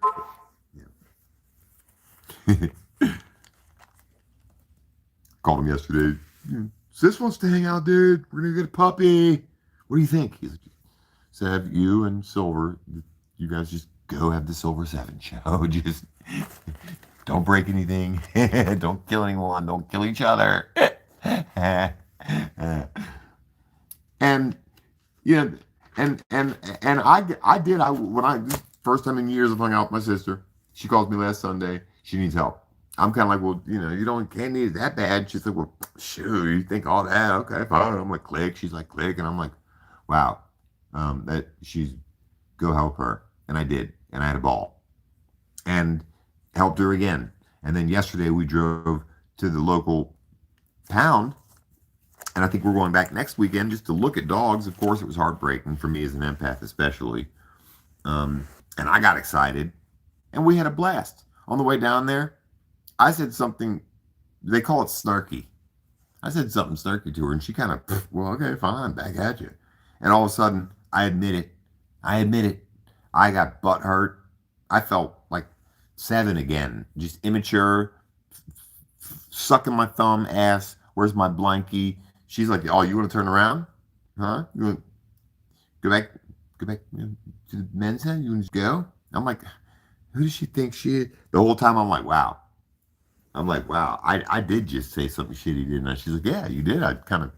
Yeah. Called him yesterday. Sis wants to hang out, dude. We're going to get a puppy. What do you think? He said, you and Silver, you guys just go have the Silver 7 show. Just don't break anything. Don't kill anyone. Don't kill each other. And first time in years I've hung out with my sister. She calls me last Sunday. She needs help. I'm kind of like, well, you can't need it that bad. She's like, well, sure, you think all that? Okay, fine. I'm like, click. She's like, click. And I'm like, wow. That she's go help her. And I did. And I had a ball. And helped her again. And then yesterday we drove to the local pound. And I think we're going back next weekend just to look at dogs. Of course, it was heartbreaking for me as an empath, especially. And I got excited, and we had a blast. On the way down there, I said something, they call it snarky. I said something snarky to her, and she kind of, well, okay, fine, back at you. And all of a sudden, I admit it, I got butt hurt. I felt like 7 again, just immature, sucking my thumb, ass. Where's my blankie? She's like, oh, you want to turn around? Huh? You want to go back to the men's head? You want to go? I'm like, who does she think she is? The whole time I'm like, wow. I did just say something shitty, didn't I? She's like, yeah, you did. I kind of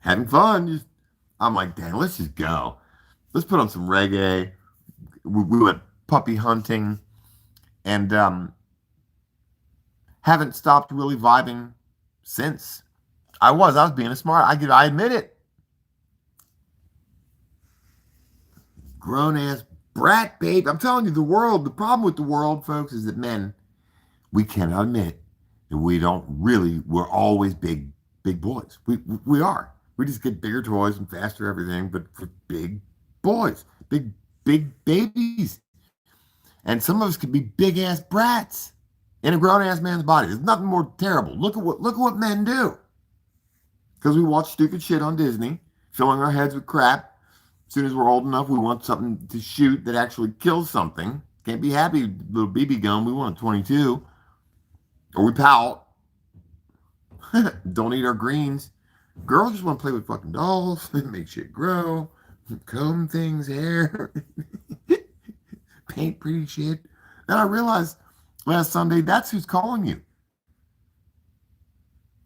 having fun. I'm like, damn, let's just go. Let's put on some reggae. We went puppy hunting, and haven't stopped really vibing since. I was being a smart. I admit it. Grown ass brat, babe. I'm telling you, the problem with the world, folks, is that men, we cannot admit that we're always big boys. We are. We just get bigger toys and faster everything, but for big boys, big babies. And some of us could be big ass brats in a grown ass man's body. There's nothing more terrible. Look at what men do. Because we watch stupid shit on Disney, filling our heads with crap. As soon as we're old enough, we want something to shoot that actually kills something. Can't be happy with a little BB gun. We want a 22. Or we pout. Don't eat our greens. Girls just want to play with fucking dolls, make shit grow, comb things, hair, paint pretty shit. Then I realized last Sunday, that's who's calling you.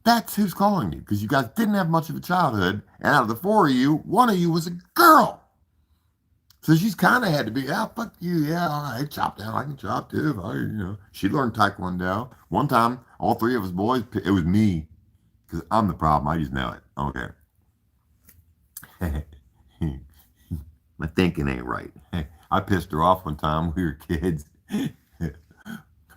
That's who's calling you, because you guys didn't have much of a childhood, and out of the 4 of you, 1 of you was a girl. So she's kind of had to be, fuck you, yeah, all right, chop down, I can chop too. She learned Taekwondo. One time, all 3 of us boys, it was me, because I'm the problem, I just know it. Okay. My thinking ain't right. I pissed her off one time when we were kids.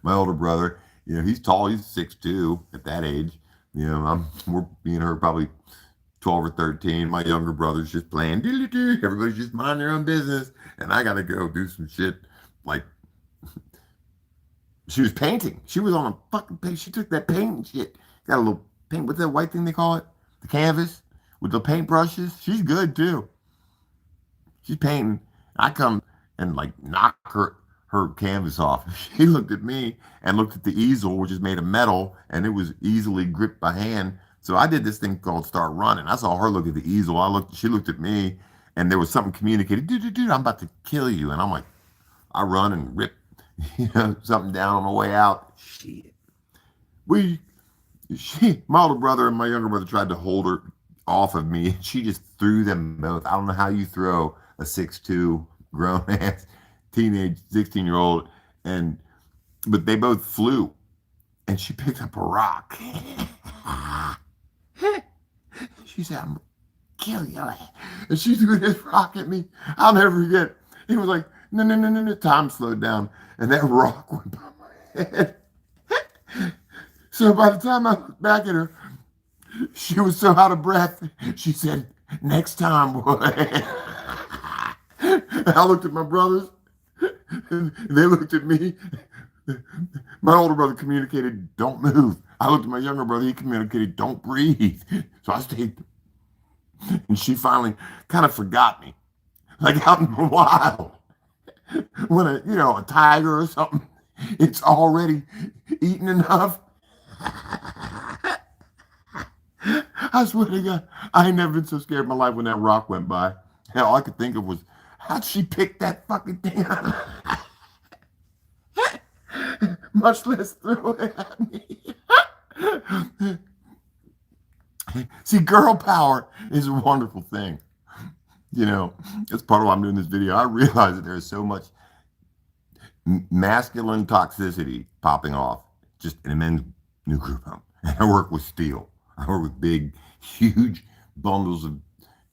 My older brother, he's tall, he's 6'2" at that age. We're being her probably 12 or 13. My younger brother's just playing. Everybody's just minding their own business. And I got to go do some shit. Like, she was painting. She was on a fucking paint. She took that paint and shit. Got a little paint. What's that white thing they call it? The canvas with the paint brushes. She's good, too. She's painting. I come and, like, knock her canvas off. She looked at me and looked at the easel, which is made of metal, and it was easily gripped by hand. So I did this thing called start running. I saw her look at the easel. She looked at me, and there was something communicated. Dude, I'm about to kill you. And I'm like, I run and rip, something down on the way out. Shit. My older brother and my younger brother tried to hold her off of me. She just threw them both. I don't know how you throw a 6'2" grown ass teenage 16-year-old, but they both flew, and she picked up a rock. She said, I'm gonna kill you. And she threw this rock at me. I'll never forget. He was like, no. Time slowed down, and that rock went by my head. So by the time I looked back at her, she was so out of breath. She said, next time, boy. I looked at my brothers. And they looked at me. My older brother communicated, don't move. I looked at my younger brother. He communicated, don't breathe. So I stayed. And she finally kind of forgot me. Like out in the wild. When a tiger or something, it's already eaten enough. I swear to God, I ain't never been so scared in my life when that rock went by. Hell, all I could think of was, how'd she pick that fucking thing up? Much less throw it at me. See, girl power is a wonderful thing. That's part of why I'm doing this video. I realize that there's so much masculine toxicity popping off just in a men's new group home. And I work with steel. I work with big, huge bundles of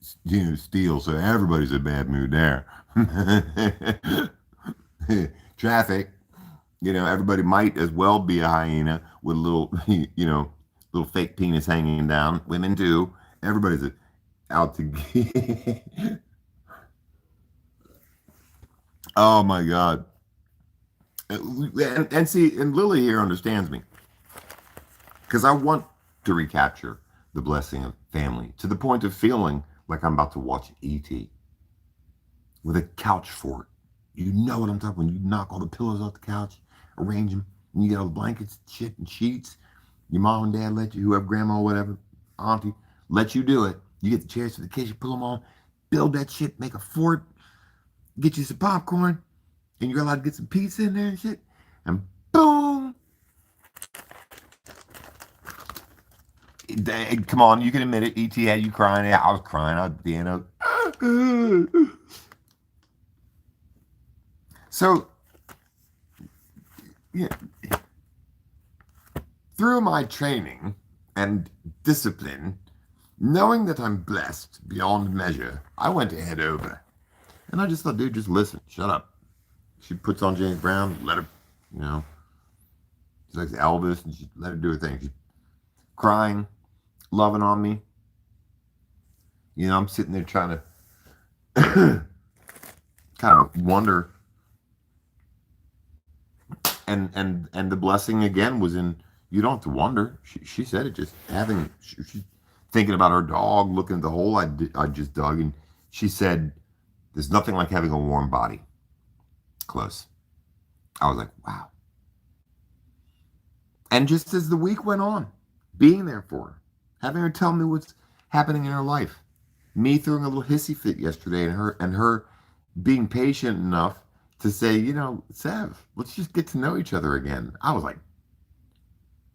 steel, so everybody's in a bad mood there. Traffic, everybody might as well be a hyena with a little, little fake penis hanging down. Women too. Everybody's out to get. Oh my God. And see, and Lily here understands me because I want to recapture the blessing of family to the point of feeling like I'm about to watch E.T. with a couch fort. You know what I'm talking when you knock all the pillows off the couch, arrange them, and you get all the blankets, shit, and sheets. Your mom and dad let you, whoever, grandma, whatever, auntie, let you do it. You get the chairs for the kids, you pull them on, build that shit, make a fort, get you some popcorn, and you're allowed to get some pizza in there and shit. And boom! Come on, you can admit it. ET had you crying. Yeah, I was crying. I was being a. So, yeah, through my training and discipline, knowing that I'm blessed beyond measure, I went to head over. And I just thought, dude, just listen. Shut up. She puts on James Brown, let her, you know, she's like Elvis, and she let her do her thing. She's crying, loving on me. You know, I'm sitting there trying to kind of wonder. And the blessing again was in you don't have to wonder. She said it just having she's thinking about her dog, looking at the hole I just dug, and she said, "There's nothing like having a warm body close." I was like, "Wow." And just as the week went on, being there for her, having her tell me what's happening in her life, me throwing a little hissy fit yesterday, and her being patient enough to say, you know, Sev, let's just get to know each other again. I was like,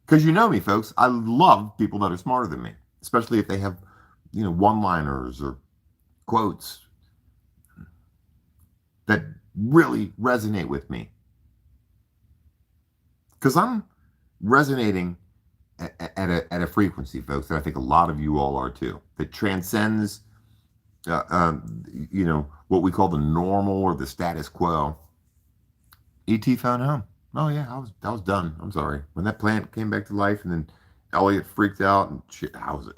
because you know me, folks, I love people that are smarter than me, especially if they have, you know, one-liners or quotes that really resonate with me. Because I'm resonating at a frequency, folks, that I think a lot of you all are too, that transcends, you know, what we call the normal or the status quo. E.T. found home. Oh yeah, I was done. I'm sorry. When that plant came back to life, and then Elliot freaked out and shit, I was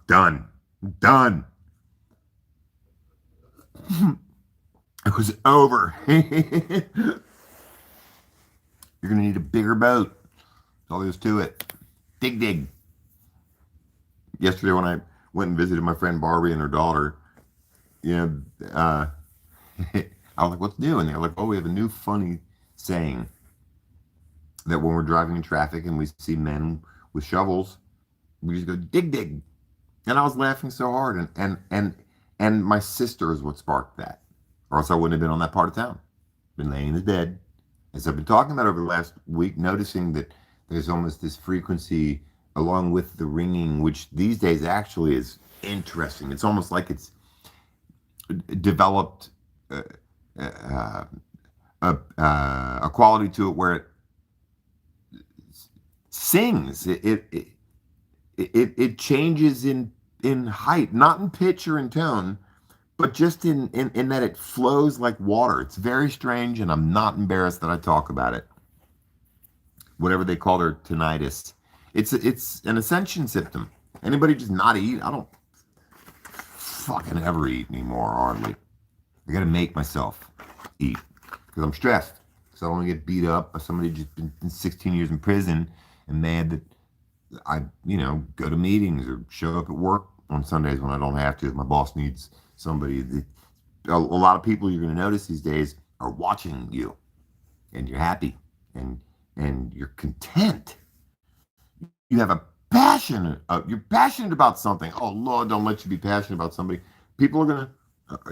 done. Done. It was over. You're gonna need a bigger boat. That's all there is to it. Dig dig. Yesterday when I went and visited my friend Barbie and her daughter, you know, I was like, "What's new?" And they're like, "Oh, we have a new funny saying that when we're driving in traffic and we see men with shovels, we just go dig dig." And I was laughing so hard, and my sister is what sparked that, or else I wouldn't have been on that part of town. Been laying in the bed, as I've been talking about over the last week, noticing that there's almost this frequency along with the ringing, which these days actually is interesting. It's almost like it's developed uh, a quality to it where it sings. It changes in height, not in pitch or in tone, but just in that it flows like water. It's very strange, and I'm not embarrassed that I talk about it. Whatever they call their tinnitus, it's an ascension symptom. Anybody just not eat? I don't fucking ever eat anymore, hardly. I gotta make myself eat because I'm stressed. Because I don't want to get beat up by somebody just been 16 years in prison and mad that I, you know, go to meetings or show up at work on Sundays when I don't have to. If my boss needs somebody. A lot of people you're going to notice these days are watching you, and you're happy, and you're content. You have a passion. You're passionate about something. Oh Lord, don't let you be passionate about somebody. People are gonna.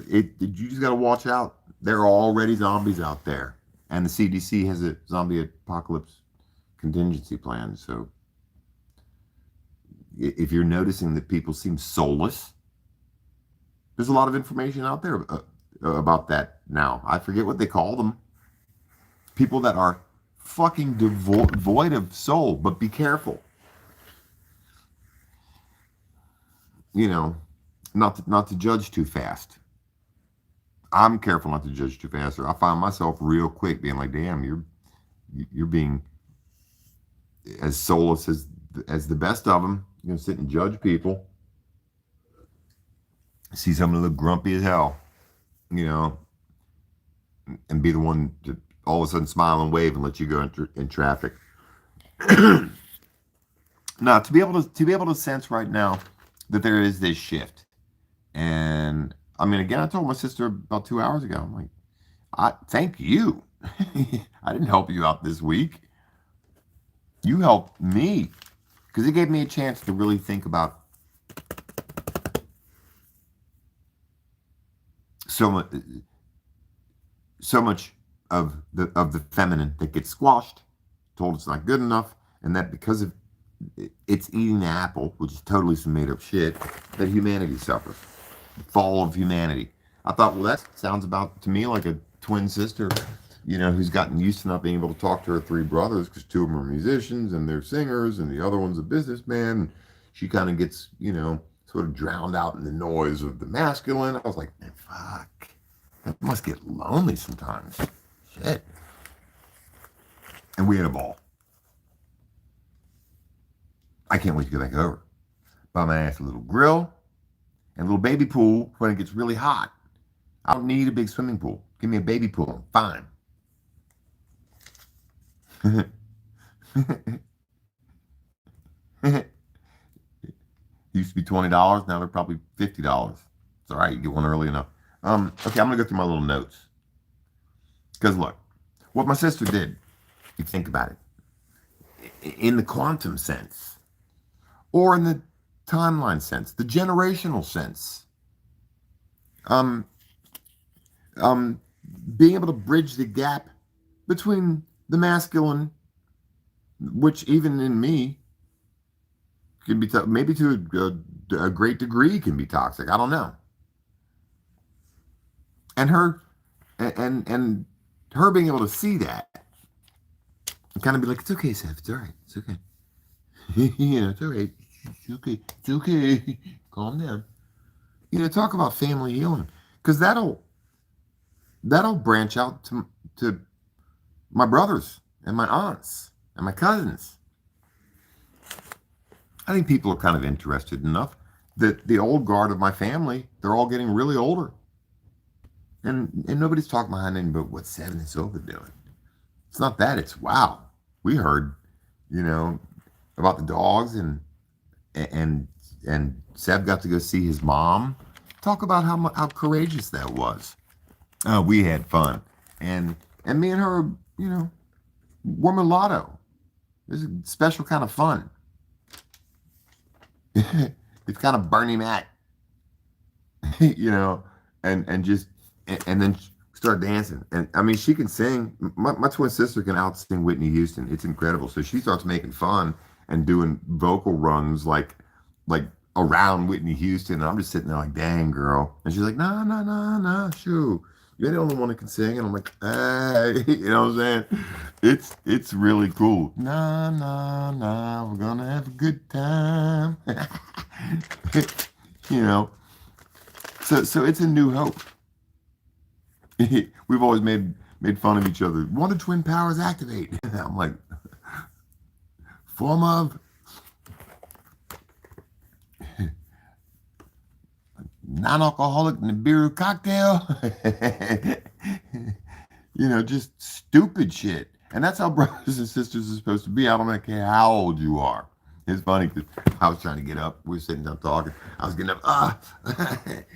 You just got to watch out. There are already zombies out there, and the CDC has a zombie apocalypse contingency plan. So, if you're noticing that people seem soulless, there's a lot of information out there about that now. I forget what they call them. People that are fucking devoid of soul, but be careful. You know, not to judge too fast. I'm careful not to judge too fast, or I find myself real quick being like, "Damn, you're being as soulless as the best of them. You're gonna sit and judge people. See someone look grumpy as hell. you know, and be the one to all of a sudden smile and wave and let you go in traffic. Now, to be able to sense right now that there is this shift, and I mean, again, I told my sister about 2 hours ago. I'm like, I thank you. I didn't help you out this week. You helped me because it gave me a chance to really think about so much, so much of the feminine that gets squashed, told it's not good enough, and that because of it's eating the apple, which is totally some made up shit, that humanity suffers. The fall of humanity. I thought, well, that sounds about to me like a twin sister, who's gotten used to not being able to talk to her three brothers because two of them are musicians and they're singers, and the other one's a businessman. And she kind of gets, sort of drowned out in the noise of the masculine. I was like, man, fuck. That must get lonely sometimes. Shit. And we had a ball. I can't wait to go back over. Buy my ass a little grill and a little baby pool when it gets really hot. I don't need a big swimming pool. Give me a baby pool. Fine. Used to be $20. Now they're probably $50. It's all right. You get one early enough. Okay, I'm going to go through my little notes. Because look, what my sister did, if you think about it, in the quantum sense, or in the timeline sense, the generational sense, being able to bridge the gap between the masculine, which even in me can be maybe to a great degree can be toxic. I don't know. And her and her being able to see that and kind of be like, it's okay, Seth. It's all right. It's okay. It's all right. It's okay. It's okay. Calm down. Talk about family healing, because that'll branch out to my brothers and my aunts and my cousins. I think people are kind of interested enough that the old guard of my family, they're all getting really older. And nobody's talking behind anything but what's Seven and Silver doing. It's not that. It's wow. We heard, about the dogs and Seb got to go see his mom. Talk about how courageous that was. We had fun, and me and her, were mulatto. It was a special kind of fun. It's kind of Bernie Mac, and just. And then start dancing. And I mean, she can sing. My twin sister can out-sing Whitney Houston. It's incredible. So she starts making fun and doing vocal runs like around Whitney Houston. And I'm just sitting there like, dang, girl. And she's like, nah, shoo. You're the only one that can sing. And I'm like, hey, you know what I'm saying? It's really cool. Nah, we're gonna have a good time. So it's a new hope. We've always made fun of each other. One of twin powers activate. I'm like, form of non-alcoholic Nibiru cocktail. Just stupid shit. And that's how brothers and sisters are supposed to be. I don't care how old you are. It's funny because I was trying to get up. We were sitting down talking. I was getting up.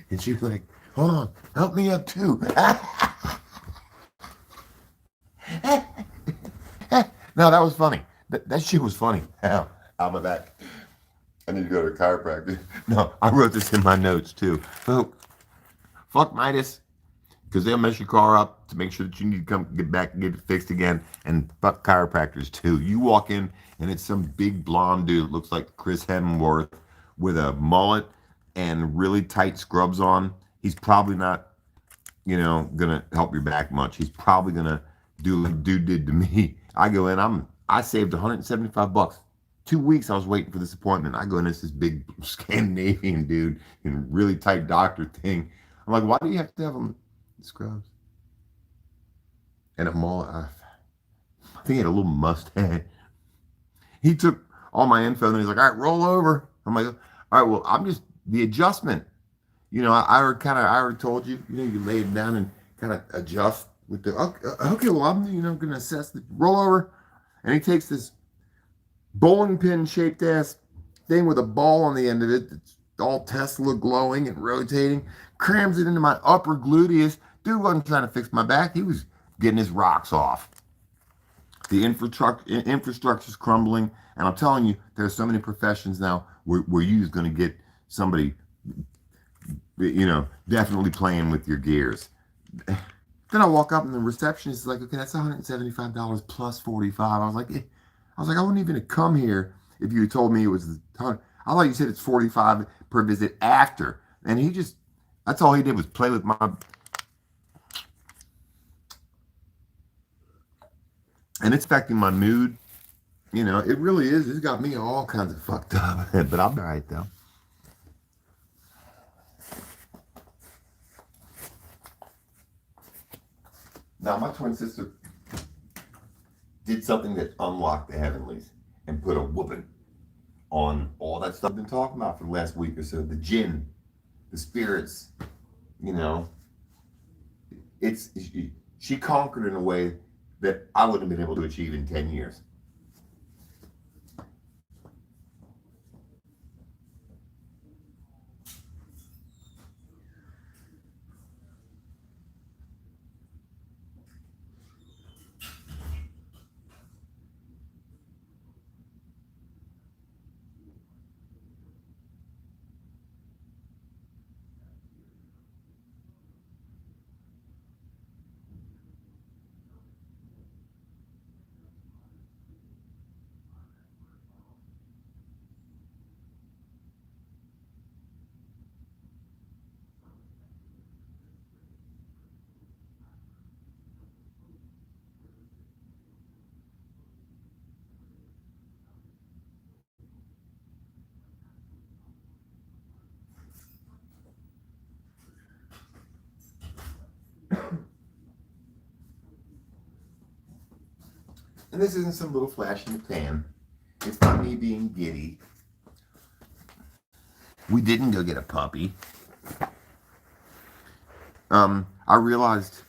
And she was like, hold on, help me up too. No, that was funny. That shit was funny. Ow, out my back. I need to go to a chiropractor. No, I wrote this in my notes too. So, fuck Midas, because they'll mess your car up to make sure that you need to come get back and get it fixed again. And fuck chiropractors too. You walk in and it's some big blonde dude that looks like Chris Hemsworth with a mullet and really tight scrubs on. He's probably not, gonna help your back much. He's probably gonna do like dude did to me. I go in, I saved $175. 2 weeks I was waiting for this appointment. I go in, it's this big Scandinavian dude in really tight doctor thing. I'm like, why do you have to have him scrubs? And a mullet. I think he had a little mustache. He took all my info and he's like, all right, roll over. I'm like, all right, well, I'm just the adjustment. I already told you, you lay it down and kind of adjust with the, okay, well, I'm, going to assess the rollover. And he takes this bowling pin shaped ass thing with a ball on the end of it that's all Tesla glowing and rotating, crams it into my upper gluteus. Dude wasn't trying to fix my back. He was getting his rocks off. The infrastructure's crumbling. And I'm telling you, there's so many professions now where you're going to get somebody, definitely playing with your gears. Then I walk up and the receptionist is like, okay, that's $175 plus 45. I wouldn't even have come here if you had told me it was I thought you said it's 45 per visit after. And that's all he did was play with my, and it's affecting my mood. It really is. It's got me all kinds of fucked up. But I'll be all right though. Now, my twin sister did something that unlocked the heavenlies and put a whooping on all that stuff I've been talking about for the last week or so. The jinn, the spirits, it's she conquered in a way that I wouldn't have been able to achieve in 10 years. And this isn't some little flash in the pan. It's not me being giddy. We didn't go get a puppy. I realized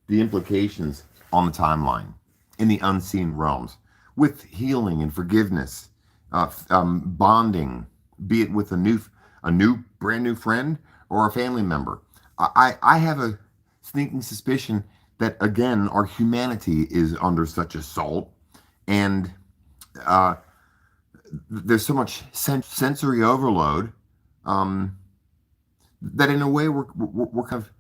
the implications on the timeline in the unseen realms with healing and forgiveness, bonding, be it with a brand new friend or a family member. I have a sneaking suspicion that again our humanity is under such assault, and there's so much sensory overload that in a way we're kind of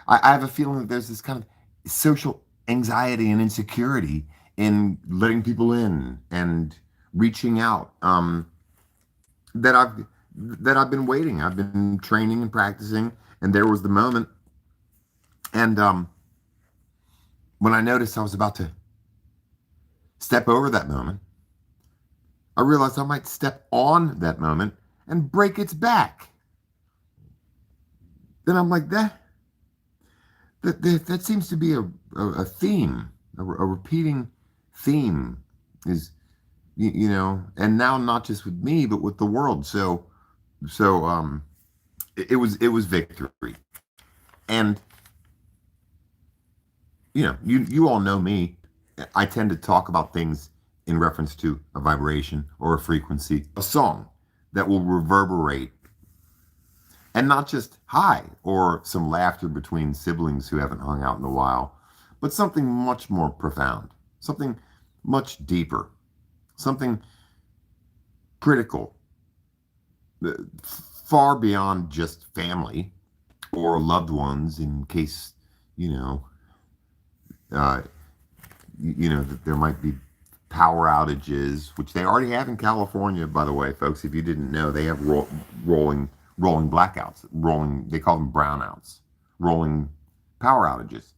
I have a feeling that there's this kind of social anxiety and insecurity in letting people in and reaching out that I've been waiting. I've been training and practicing, and there was the moment. And when I noticed I was about to step over that moment, I realized I might step on that moment and break its back. Then I'm like, that seems to be a theme, a repeating theme is, and now not just with me, but with the world. So it was victory. And, you all know me. I tend to talk about things in reference to a vibration or a frequency, a song that will reverberate. And not just hi or some laughter between siblings who haven't hung out in a while, but something much more profound, something much deeper, something critical, far beyond just family or loved ones in case, that there might be power outages, which they already have in California, by the way, folks. If you didn't know, they have rolling blackouts, they call them brownouts, rolling power outages.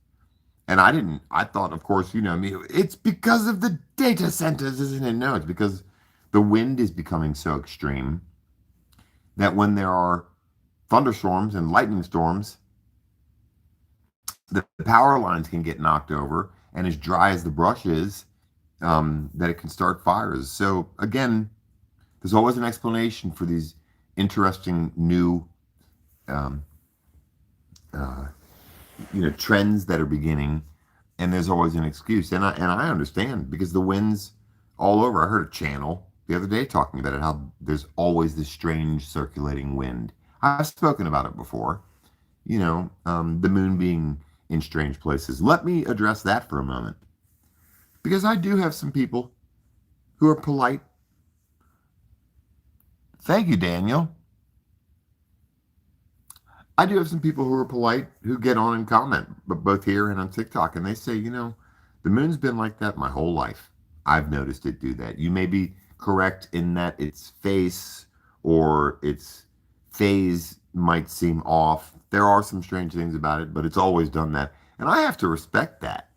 And I thought, of course, me, it's because of the data centers, isn't it? No, it's because the wind is becoming so extreme that when there are thunderstorms and lightning storms, the power lines can get knocked over, and as dry as the brush is, that it can start fires. So again, there's always an explanation for these interesting new um, trends that are beginning, and there's always an excuse. And I understand because the winds all over. I heard a channel the other day talking about it, how there's always this strange circulating wind. I've spoken about it before. The moon being in strange places. Let me address that for a moment because I do have some people who are polite. Thank you, Daniel. I do have some people who are polite who get on and comment, but both here and on TikTok, and they say, the moon's been like that my whole life. I've noticed it do that. You may be correct in that its face or its phase might seem off. There are some strange things about it, but it's always done that. And I have to respect that.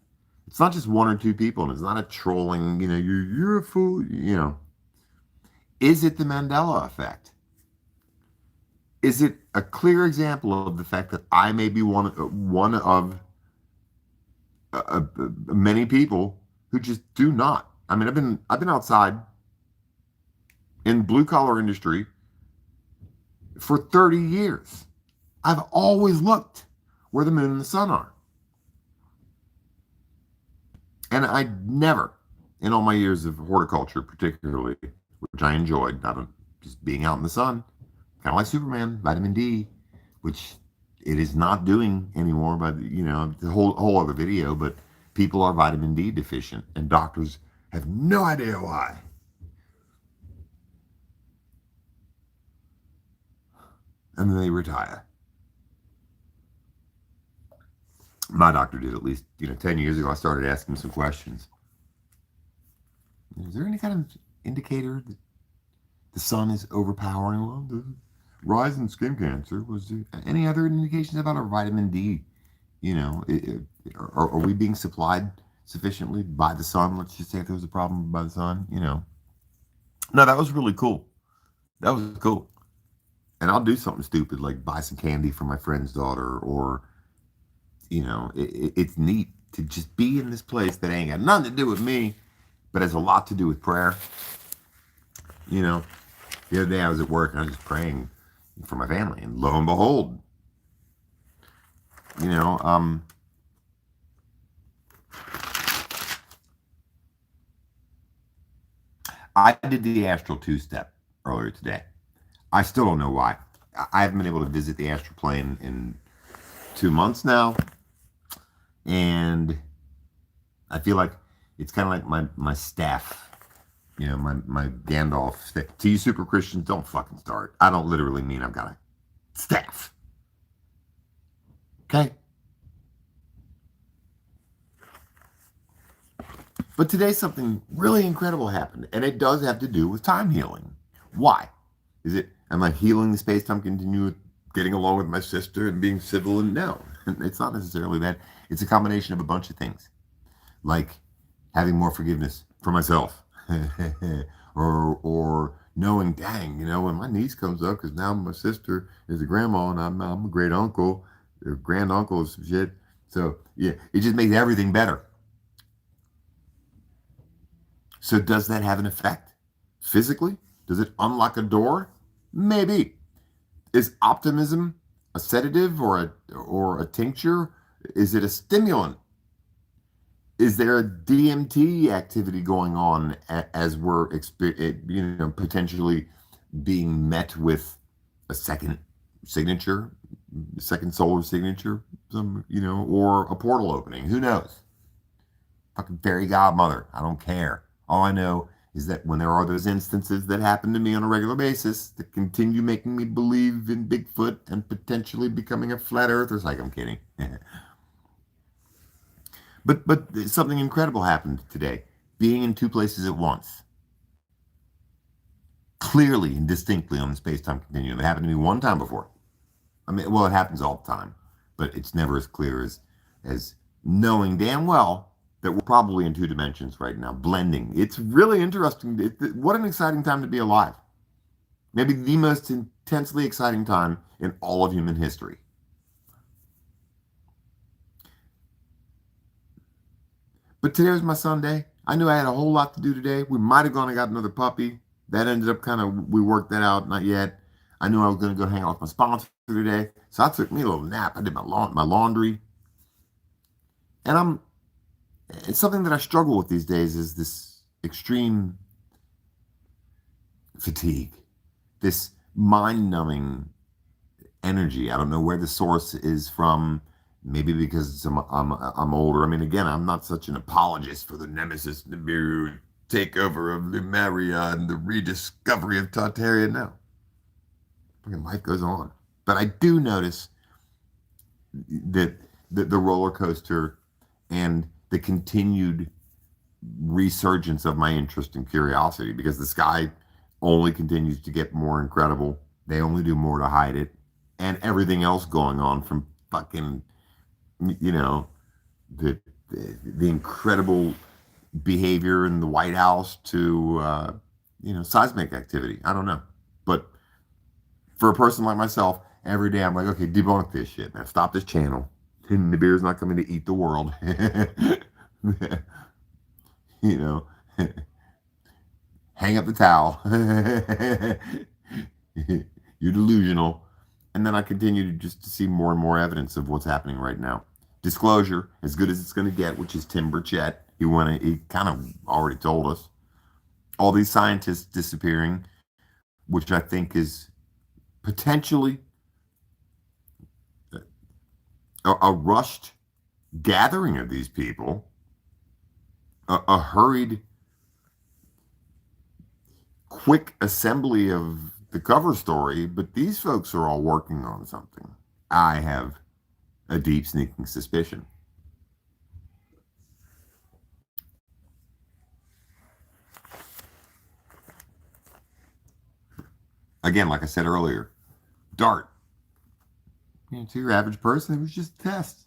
It's not just one or two people, and it's not a trolling, you're a fool. Is it the Mandela effect? Is it a clear example of the fact that I may be one of many people who just do not? I mean, I've been outside in blue collar industry for 30 years. I've always looked where the moon and the sun are. And I never, in all my years of horticulture particularly, which I enjoyed, not just being out in the sun, kind of like Superman, vitamin D, which it is not doing anymore. But the whole other video. But people are vitamin D deficient, and doctors have no idea why. And then they retire. My doctor did, at least 10 years ago. I started asking him some questions. Is there any kind of indicator that the sun is overpowering? Well, the rise in skin cancer. Was there any other indications about our vitamin D? Are we being supplied sufficiently by the sun? Let's just say if there was a problem by the sun. No, that was really cool. That was cool. And I'll do something stupid like buy some candy for my friend's daughter, or it's neat to just be in this place that ain't got nothing to do with me, but has a lot to do with prayer. The other day I was at work and I was just praying for my family, and lo and behold, I did the astral two-step earlier today. I still don't know why. I haven't been able to visit the astral plane in 2 months now, and I feel like it's kind of like my staff. My Gandalf stick. To you super Christians, don't fucking start. I don't literally mean I've got a staff. Okay? But today something really incredible happened, and it does have to do with time healing. Why? Am I healing the space-time continuum, getting along with my sister and being civil? And no, it's not necessarily that. It's a combination of a bunch of things, like having more forgiveness for myself. or knowing, dang, when my niece comes up, because now my sister is a grandma and I'm a great uncle or grand uncle or some shit. So yeah, it just makes everything better. So does that have an effect physically? Does it unlock a door? Maybe. Is optimism a sedative or a tincture? Is it a stimulant? Is there a DMT activity going on as we're potentially being met with a second signature, second solar signature, or a portal opening? Who knows? Fucking fairy godmother. I don't care. All I know is that when there are those instances that happen to me on a regular basis that continue making me believe in Bigfoot and potentially becoming a flat earther, it's like, I'm kidding. But something incredible happened today. Being in two places at once. Clearly and distinctly on the space-time continuum. It happened to me one time before. I mean, well, it happens all the time, but it's never as clear as knowing damn well that we're probably in two dimensions right now, blending. It's really interesting. What an exciting time to be alive. Maybe the most intensely exciting time in all of human history. But today was my Sunday. I knew I had a whole lot to do today. We might have gone and got another puppy. That ended up we worked that out, not yet. I knew I was going to go hang out with my sponsor today, so I took me a little nap. I did my laundry, and it's something that I struggle with these days is this extreme fatigue, this mind-numbing energy. I don't know where the source is from. Maybe because I'm older. I mean, again, I'm not such an apologist for the NEMESIS NIBIRU takeover of Lemuria and the rediscovery of Tartaria. No, life goes on. But I do notice that the roller coaster and the continued resurgence of my interest and curiosity, because the sky only continues to get more incredible. They only do more to hide it, and everything else going on from fucking, you know, the incredible behavior in the White House to seismic activity. I don't know, but for a person like myself, every day I'm like, okay, debunk this shit. Now stop this channel. Nibiru's not coming to eat the world. You know, hang up the towel. You're delusional. And then I continue to just to see more and more evidence of what's happening right now. Disclosure, as good as it's going to get, which is Tim Burchett. He kind of already told us. All these scientists disappearing, which I think is potentially a rushed gathering of these people, a hurried, quick assembly of the cover story, but these folks are all working on something. I have a deep, sneaking suspicion. Again, like I said earlier, DART. To your average person, it was just a test.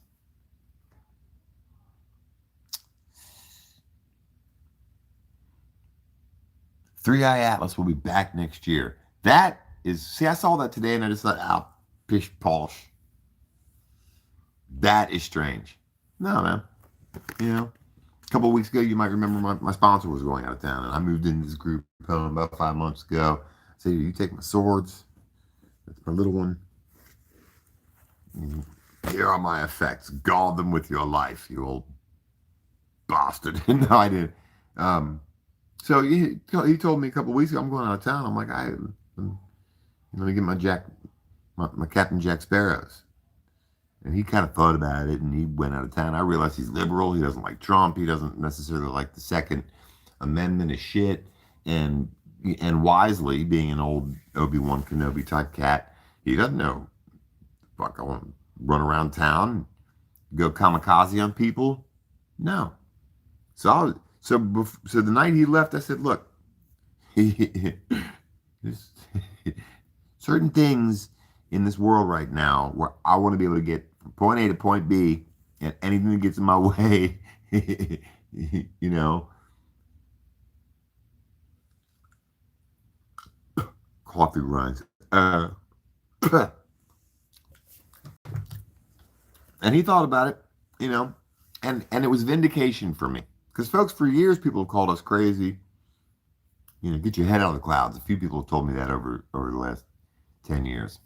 Three-Eye Atlas will be back next year. That is, see, I saw that today and I just thought, pish posh. That is strange. No, man. A couple of weeks ago, you might remember my sponsor was going out of town, and I moved into this group home about 5 months ago. I said, you take my swords. That's my little one. Here are my effects. Guard them with your life, you old bastard. No, I didn't. So he told me a couple of weeks ago, I'm going out of town. I'm like, let me get my Captain Jack Sparrows. And he kind of thought about it, and he went out of town. I realized he's liberal. He doesn't like Trump. He doesn't necessarily like the Second Amendment is shit. And wisely, being an old Obi-Wan Kenobi type cat, he doesn't know. Fuck, I want to run around town, go kamikaze on people. No. So the night he left, I said, look, certain things in this world right now where I want to be able to get from point A to point B, and anything that gets in my way, coffee grinds. And he thought about it, and it was vindication for me. Because, folks, for years, people have called us crazy. Get your head out of the clouds. A few people have told me that over the last 10 years.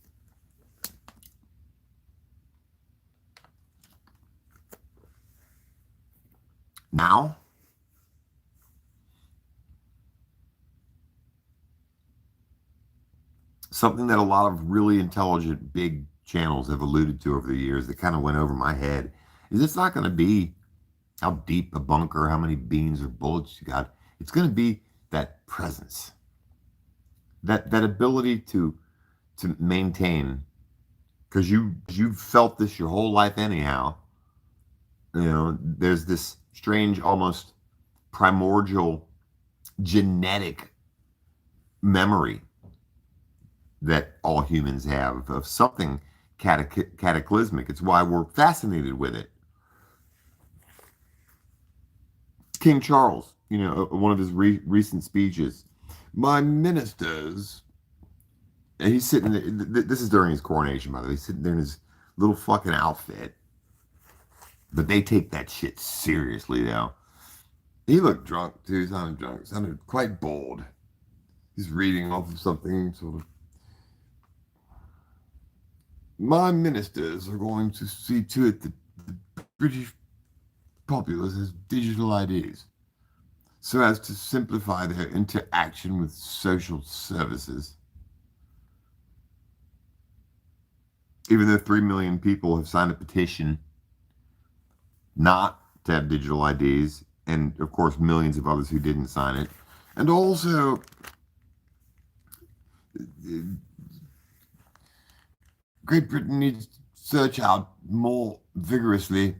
Now, something that a lot of really intelligent, big channels have alluded to over the years that kind of went over my head is it's not going to be how deep a bunker, how many beans or bullets you got. It's going to be that presence, that ability to maintain, because you've felt this your whole life anyhow. There's this strange, almost primordial, genetic memory that all humans have of something cataclysmic. It's why we're fascinated with it. King Charles, one of his recent speeches, my ministers, and he's sitting there, this is during his coronation, by the way, he's sitting there in his little fucking outfit, but they take that shit seriously now. He looked drunk, too. He sounded drunk. Sounded quite bold. He's reading off of something, sort of. My ministers are going to see to it that the British populace has digital IDs so as to simplify their interaction with social services. Even though 3 million people have signed a petition not to have digital IDs, and of course millions of others who didn't sign it. And also, Great Britain needs to search out more vigorously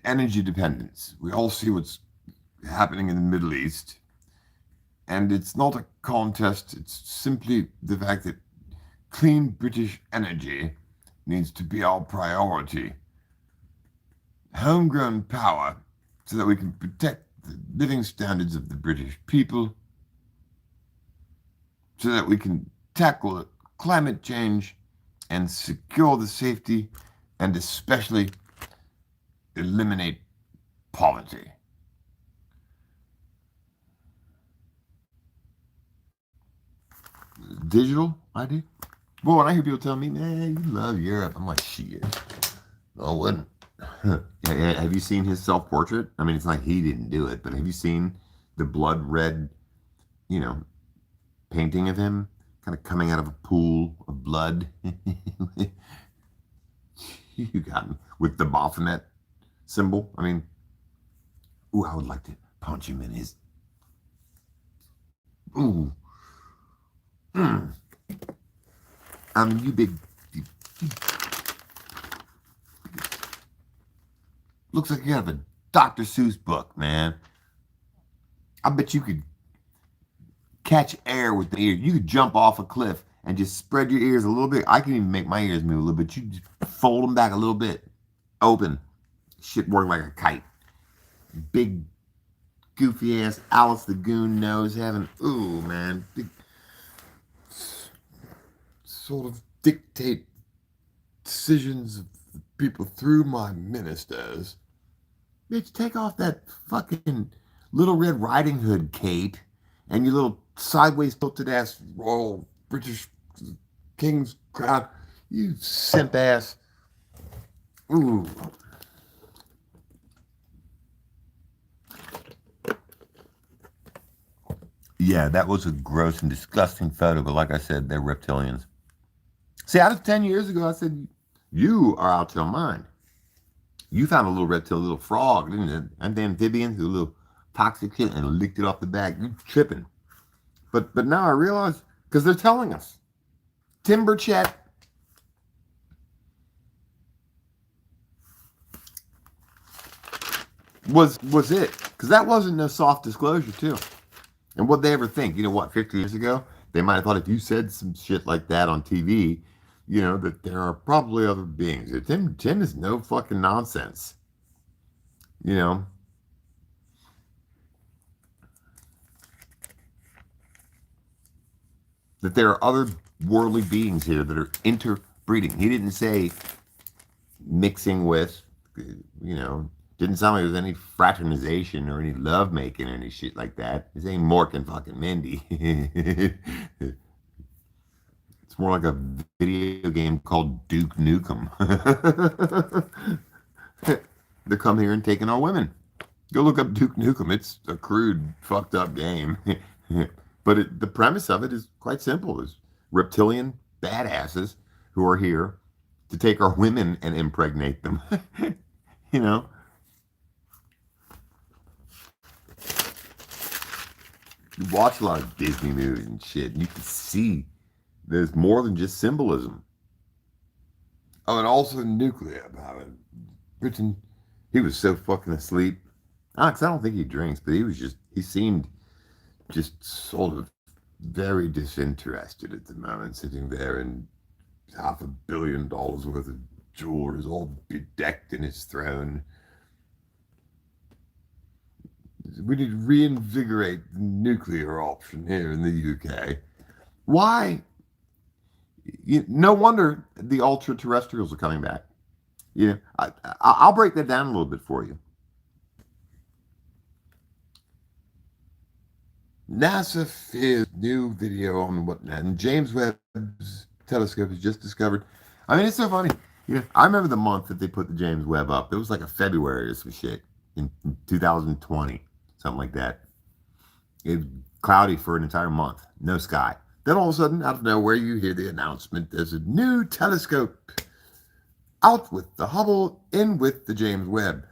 energy dependence. We all see what's happening in the Middle East, and it's not a contest, it's simply the fact that clean British energy needs to be our priority. Homegrown power, so that we can protect the living standards of the British people, so that we can tackle climate change and secure the safety and especially eliminate poverty. Digital ID? Boy, when I hear people tell me, man, you love Europe, I'm like, shit. No, I wouldn't. Have you seen his self-portrait? I mean, it's like he didn't do it, but have you seen the blood red, painting of him kind of coming out of a pool of blood? You got him with the Baphomet symbol. I mean, ooh, I would like to punch him in his. Ooh. I mean, you big. Looks like you have a Dr. Seuss book, man. I bet you could catch air with the ears. You could jump off a cliff and just spread your ears a little bit. I can even make my ears move a little bit. You just fold them back a little bit. Open. Shit working like a kite. Big, goofy ass Alice the Goon nose having, ooh, man. Big, sort of dictate decisions of the people through my ministers. Bitch, take off that fucking Little Red Riding Hood cape and your little sideways tilted ass royal British king's crown. You simp ass. Ooh. Yeah, that was a gross and disgusting photo, but like I said, they're reptilians. See, out of 10 years ago, I said, you are out your mind. You found a little reptile, a little frog, didn't you? And the amphibians, a little toxic shit, and licked it off the back. You tripping. But now I realize, because they're telling us. Timber Chet. Was it. Because that wasn't no soft disclosure, too. And what'd they ever think? 50 years ago? They might have thought if you said some shit like that on TV, that there are probably other beings. Tim is no fucking nonsense. That there are other worldly beings here that are interbreeding. He didn't say mixing with, didn't sound like there was any fraternization or any love making or any shit like that. This ain't Mork and fucking Mindy. It's more like a video game called Duke Nukem. They come here and taking our women. Go look up Duke Nukem. It's a crude, fucked up game. But the premise of it is quite simple. It's reptilian badasses who are here to take our women and impregnate them. You watch a lot of Disney movies and shit, and you can see there's more than just symbolism. Oh, and also nuclear power. Britain, he was so fucking asleep. Because I don't think he drinks, but he seemed just sort of very disinterested at the moment, sitting there in $500 million worth of jewelry, all bedecked in his throne. We need to reinvigorate the nuclear option here in the UK. Why? No wonder the ultra-terrestrials are coming back. I'll break that down a little bit for you. NASA fears new video on whatnot, and James Webb's telescope has just discovered I mean, it's so funny. I remember the month that they put the James Webb up. It was like a February or some shit in 2020, something like that. It was cloudy for an entire month, no sky. Then all of a sudden, out of nowhere, you hear the announcement: there's a new telescope out with the Hubble, in with the James Webb.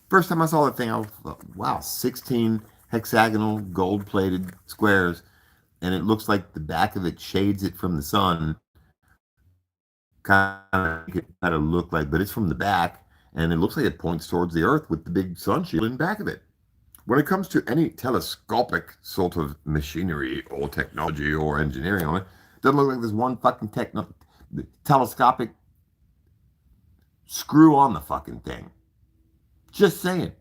First time I saw that thing, I was like, wow, 16 hexagonal gold-plated squares, and it looks like the back of it shades it from the sun. Kind of look like, but it's from the back, and it looks like it points towards the Earth with the big sun shield in the back of it. When it comes to any telescopic sort of machinery or technology or engineering on it, it doesn't look like there's one fucking telescopic screw on the fucking thing. Just saying.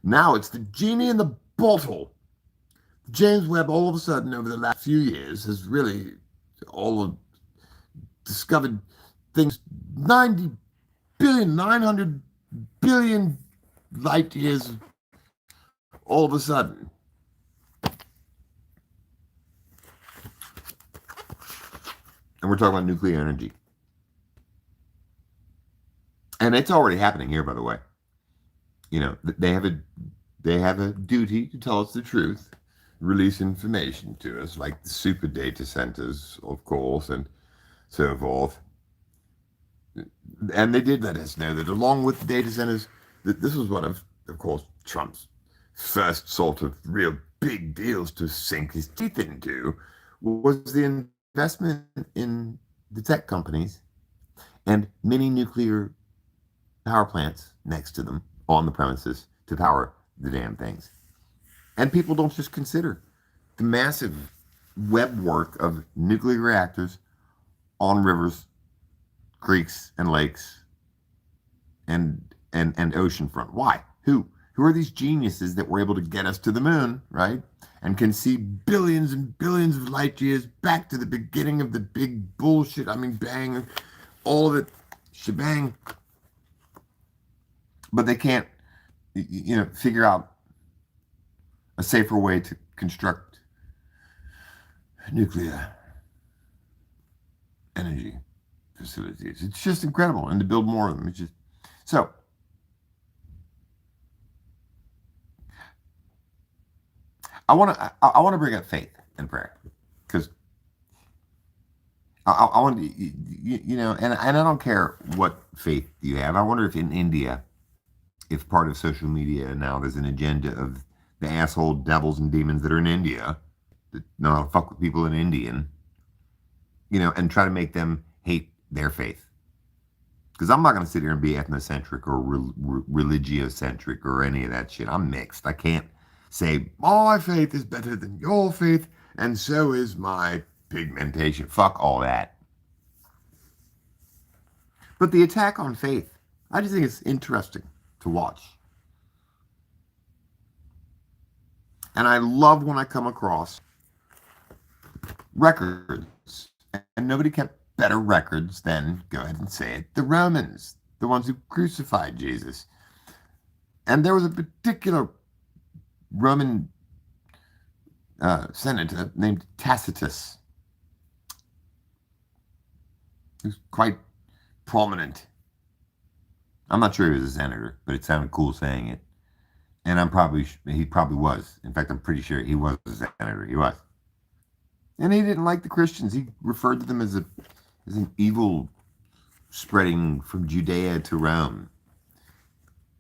Now it's the genie in the bottle. James Webb, all of a sudden, over the last few years, has really discovered things 90 billion, 900 billion light years all of a sudden. And we're talking about nuclear energy. And it's already happening here, by the way. They have a duty to tell us the truth, release information to us, like the super data centers, of course, and so forth. And they did let us know that along with the data centers, that this was one of course, Trump's first sort of real big deals to sink his teeth into, was the investment in the tech companies and mini nuclear power plants next to them on the premises to power the damn things. And people don't just consider the massive web work of nuclear reactors on rivers, creeks, and lakes, and oceanfront. Why? Who are these geniuses that were able to get us to the moon, right? And can see billions and billions of light years back to the beginning of the big bullshit. I mean, bang, all of it, shebang. But they can't, figure out a safer way to construct nuclear energy facilities. It's just incredible, and to build more of them. It's just so. I want to bring up faith and prayer, because I want to, and I don't care what faith you have. I wonder if in India, if part of social media now there's an agenda of the asshole devils and demons that are in India that know how to fuck with people in Indian, and try to make them hate their faith. Because I'm not going to sit here and be ethnocentric or religiocentric or any of that shit. I'm mixed. I can't say, my faith is better than your faith, and so is my pigmentation. Fuck all that. But the attack on faith, I just think it's interesting to watch. And I love when I come across records, and nobody kept better records than, go ahead and say it, the Romans, the ones who crucified Jesus. And there was a particular Roman senator named Tacitus, who's quite prominent. I'm not sure he was a senator, but it sounded cool saying it. And he probably was. In fact, I'm pretty sure he was a senator. He was. And he didn't like the Christians. He referred to them as an evil spreading from Judea to Rome.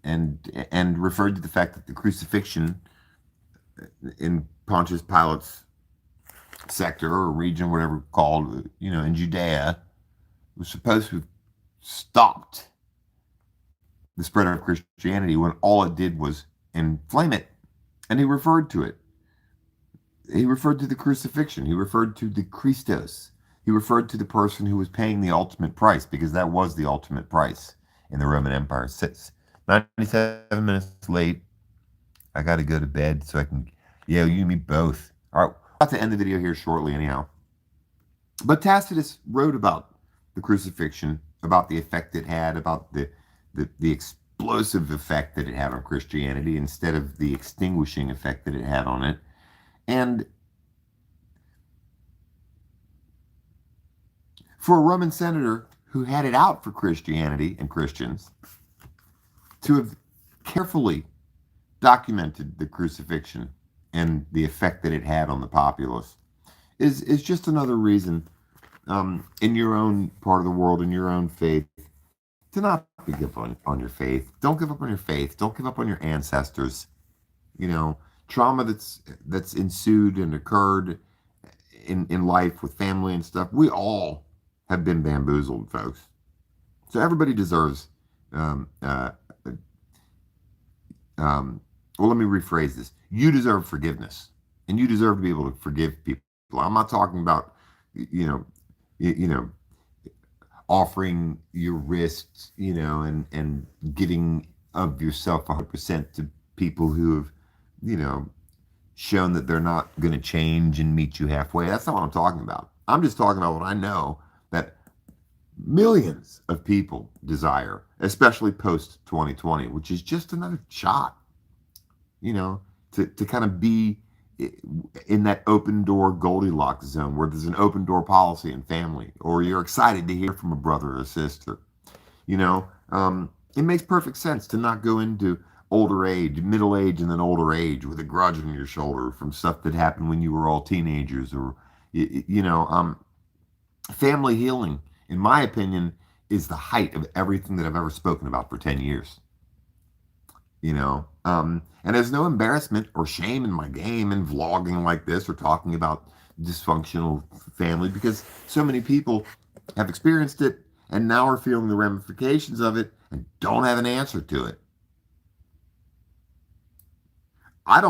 And referred to the fact that the crucifixion in Pontius Pilate's sector or region, whatever called, in Judea, was supposed to have stopped the spread of Christianity, when all it did was inflame it. And he referred to it. He referred to the crucifixion. He referred to the Christos. He referred to the person who was paying the ultimate price, because that was the ultimate price in the Roman Empire. 97 minutes late. I got to go to bed so I can, you and me both. All right, I'll have to end the video here shortly anyhow. But Tacitus wrote about the crucifixion, about the effect it had, about the explosive effect that it had on Christianity instead of the extinguishing effect that it had on it. And for a Roman senator who had it out for Christianity and Christians to have carefully documented the crucifixion and the effect that it had on the populace is just another reason in your own part of the world, in your own faith, to not give up on your faith. Don't give up on your faith. Don't give up on your ancestors. You know, trauma that's ensued and occurred in life with family and stuff. We all have been bamboozled, folks. So everybody deserves. Well, let me rephrase this. You deserve forgiveness, and you deserve to be able to forgive people. I'm not talking about, you know, offering your wrists, and giving of yourself 100% to people who have, shown that they're not going to change and meet you halfway. That's not what I'm talking about. I'm just talking about what I know that millions of people desire, especially post 2020, which is just another shot, to kind of be in that open door Goldilocks zone where there's an open door policy in family, or you're excited to hear from a brother or a sister. It makes perfect sense to not go into older age, middle age, and then older age with a grudge on your shoulder from stuff that happened when you were all teenagers, or family healing, in my opinion, is the height of everything that I've ever spoken about for 10 years. And there's no embarrassment or shame in my game in vlogging like this or talking about dysfunctional family, because so many people have experienced it and now are feeling the ramifications of it and don't have an answer to it. I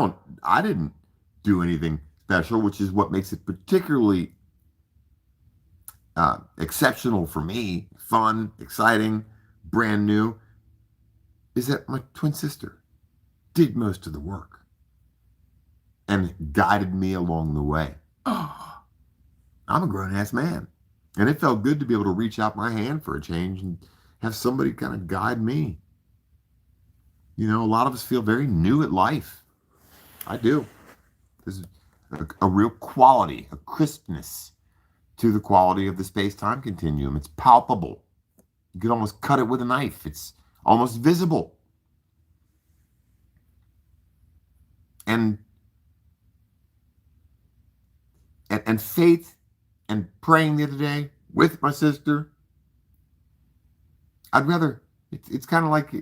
didn't do anything special, which is what makes it particularly exceptional for me, fun, exciting, brand new, is that my twin sister did most of the work and guided me along the way. Oh, I'm a grown-ass man. And it felt good to be able to reach out my hand for a change and have somebody kind of guide me. A lot of us feel very new at life. I do. There's a real quality, a crispness to the quality of the space-time continuum. It's palpable. You could almost cut it with a knife. It's almost visible. And faith and praying the other day with my sister, I'd rather, it's kind of like,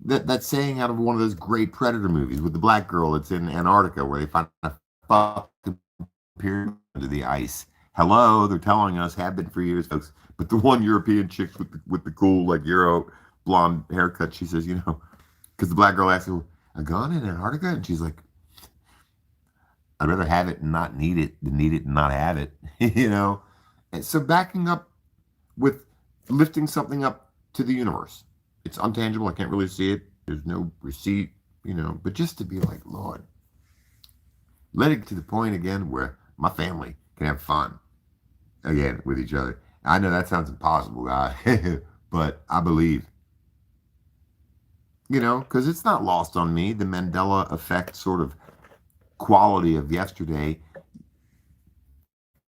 that saying out of one of those great Predator movies with the black girl that's in Antarctica where they find a fucking pyramid under the ice. Hello, they're telling us, have been for years, folks. But the one European chick with the cool, like, Euro blonde haircut, she says, because the black girl asks her, a gun in Antarctica? And she's like, I'd rather have it and not need it than need it and not have it, And so backing up with lifting something up to the universe. It's untangible. I can't really see it. There's no receipt, but just to be like, Lord, let it get to the point again where my family can have fun again with each other. I know that sounds impossible, guy, but I believe, because it's not lost on me, the Mandela effect sort of quality of yesterday,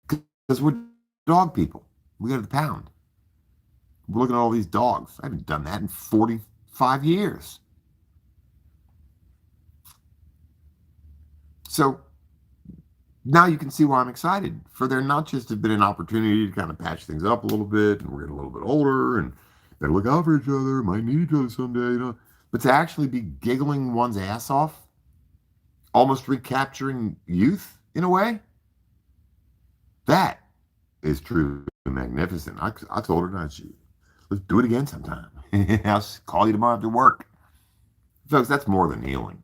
because we're dog people. We go to the pound. We're looking at all these dogs. I haven't done that in 45 years. So now you can see why I'm excited for there not just to have been an opportunity to kind of patch things up a little bit, and we're getting a little bit older and better look out for each other, might need each other someday, but to actually be giggling one's ass off, almost recapturing youth in a way, that is truly magnificent. I told her, let's do it again sometime. I'll call you tomorrow after work. Folks, that's more than healing.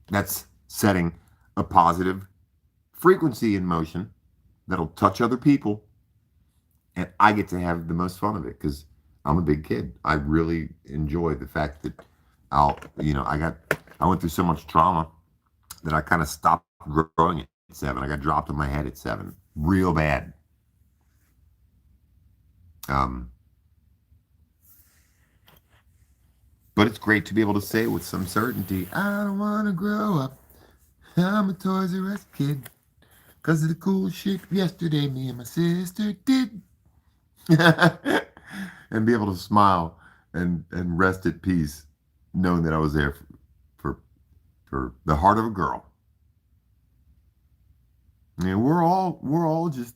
That's setting a positive frequency in motion that'll touch other people. And I get to have the most fun of it because I'm a big kid. I really enjoy the fact that I went through so much trauma that I kind of stopped growing at 7. I got dropped on my head at 7. Real bad. But it's great to be able to say with some certainty, I don't want to grow up. I'm a Toys R Us kid. 'cause of the cool shit yesterday me and my sister did. And be able to smile and rest at peace, knowing that I was there for for the heart of a girl. And we're all just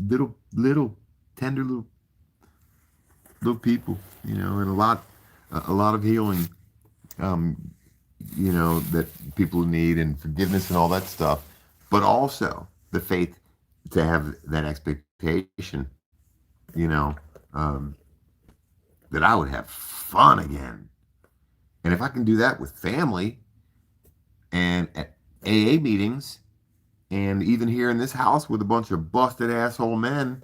little tender little people, and a lot of healing, um, that people need, and forgiveness and all that stuff, but also the faith to have that expectation, you know, um, that I would have fun again. And if I can do that with family and at AA meetings and even here in this house with a bunch of busted asshole men,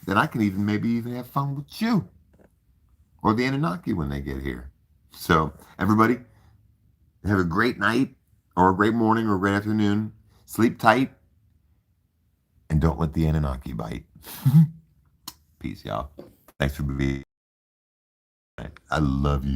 then I can maybe even have fun with you or the Anunnaki when they get here. So everybody, have a great night or a great morning or a great afternoon. Sleep tight and don't let the Anunnaki bite. Peace, y'all. Thanks for being. I love you.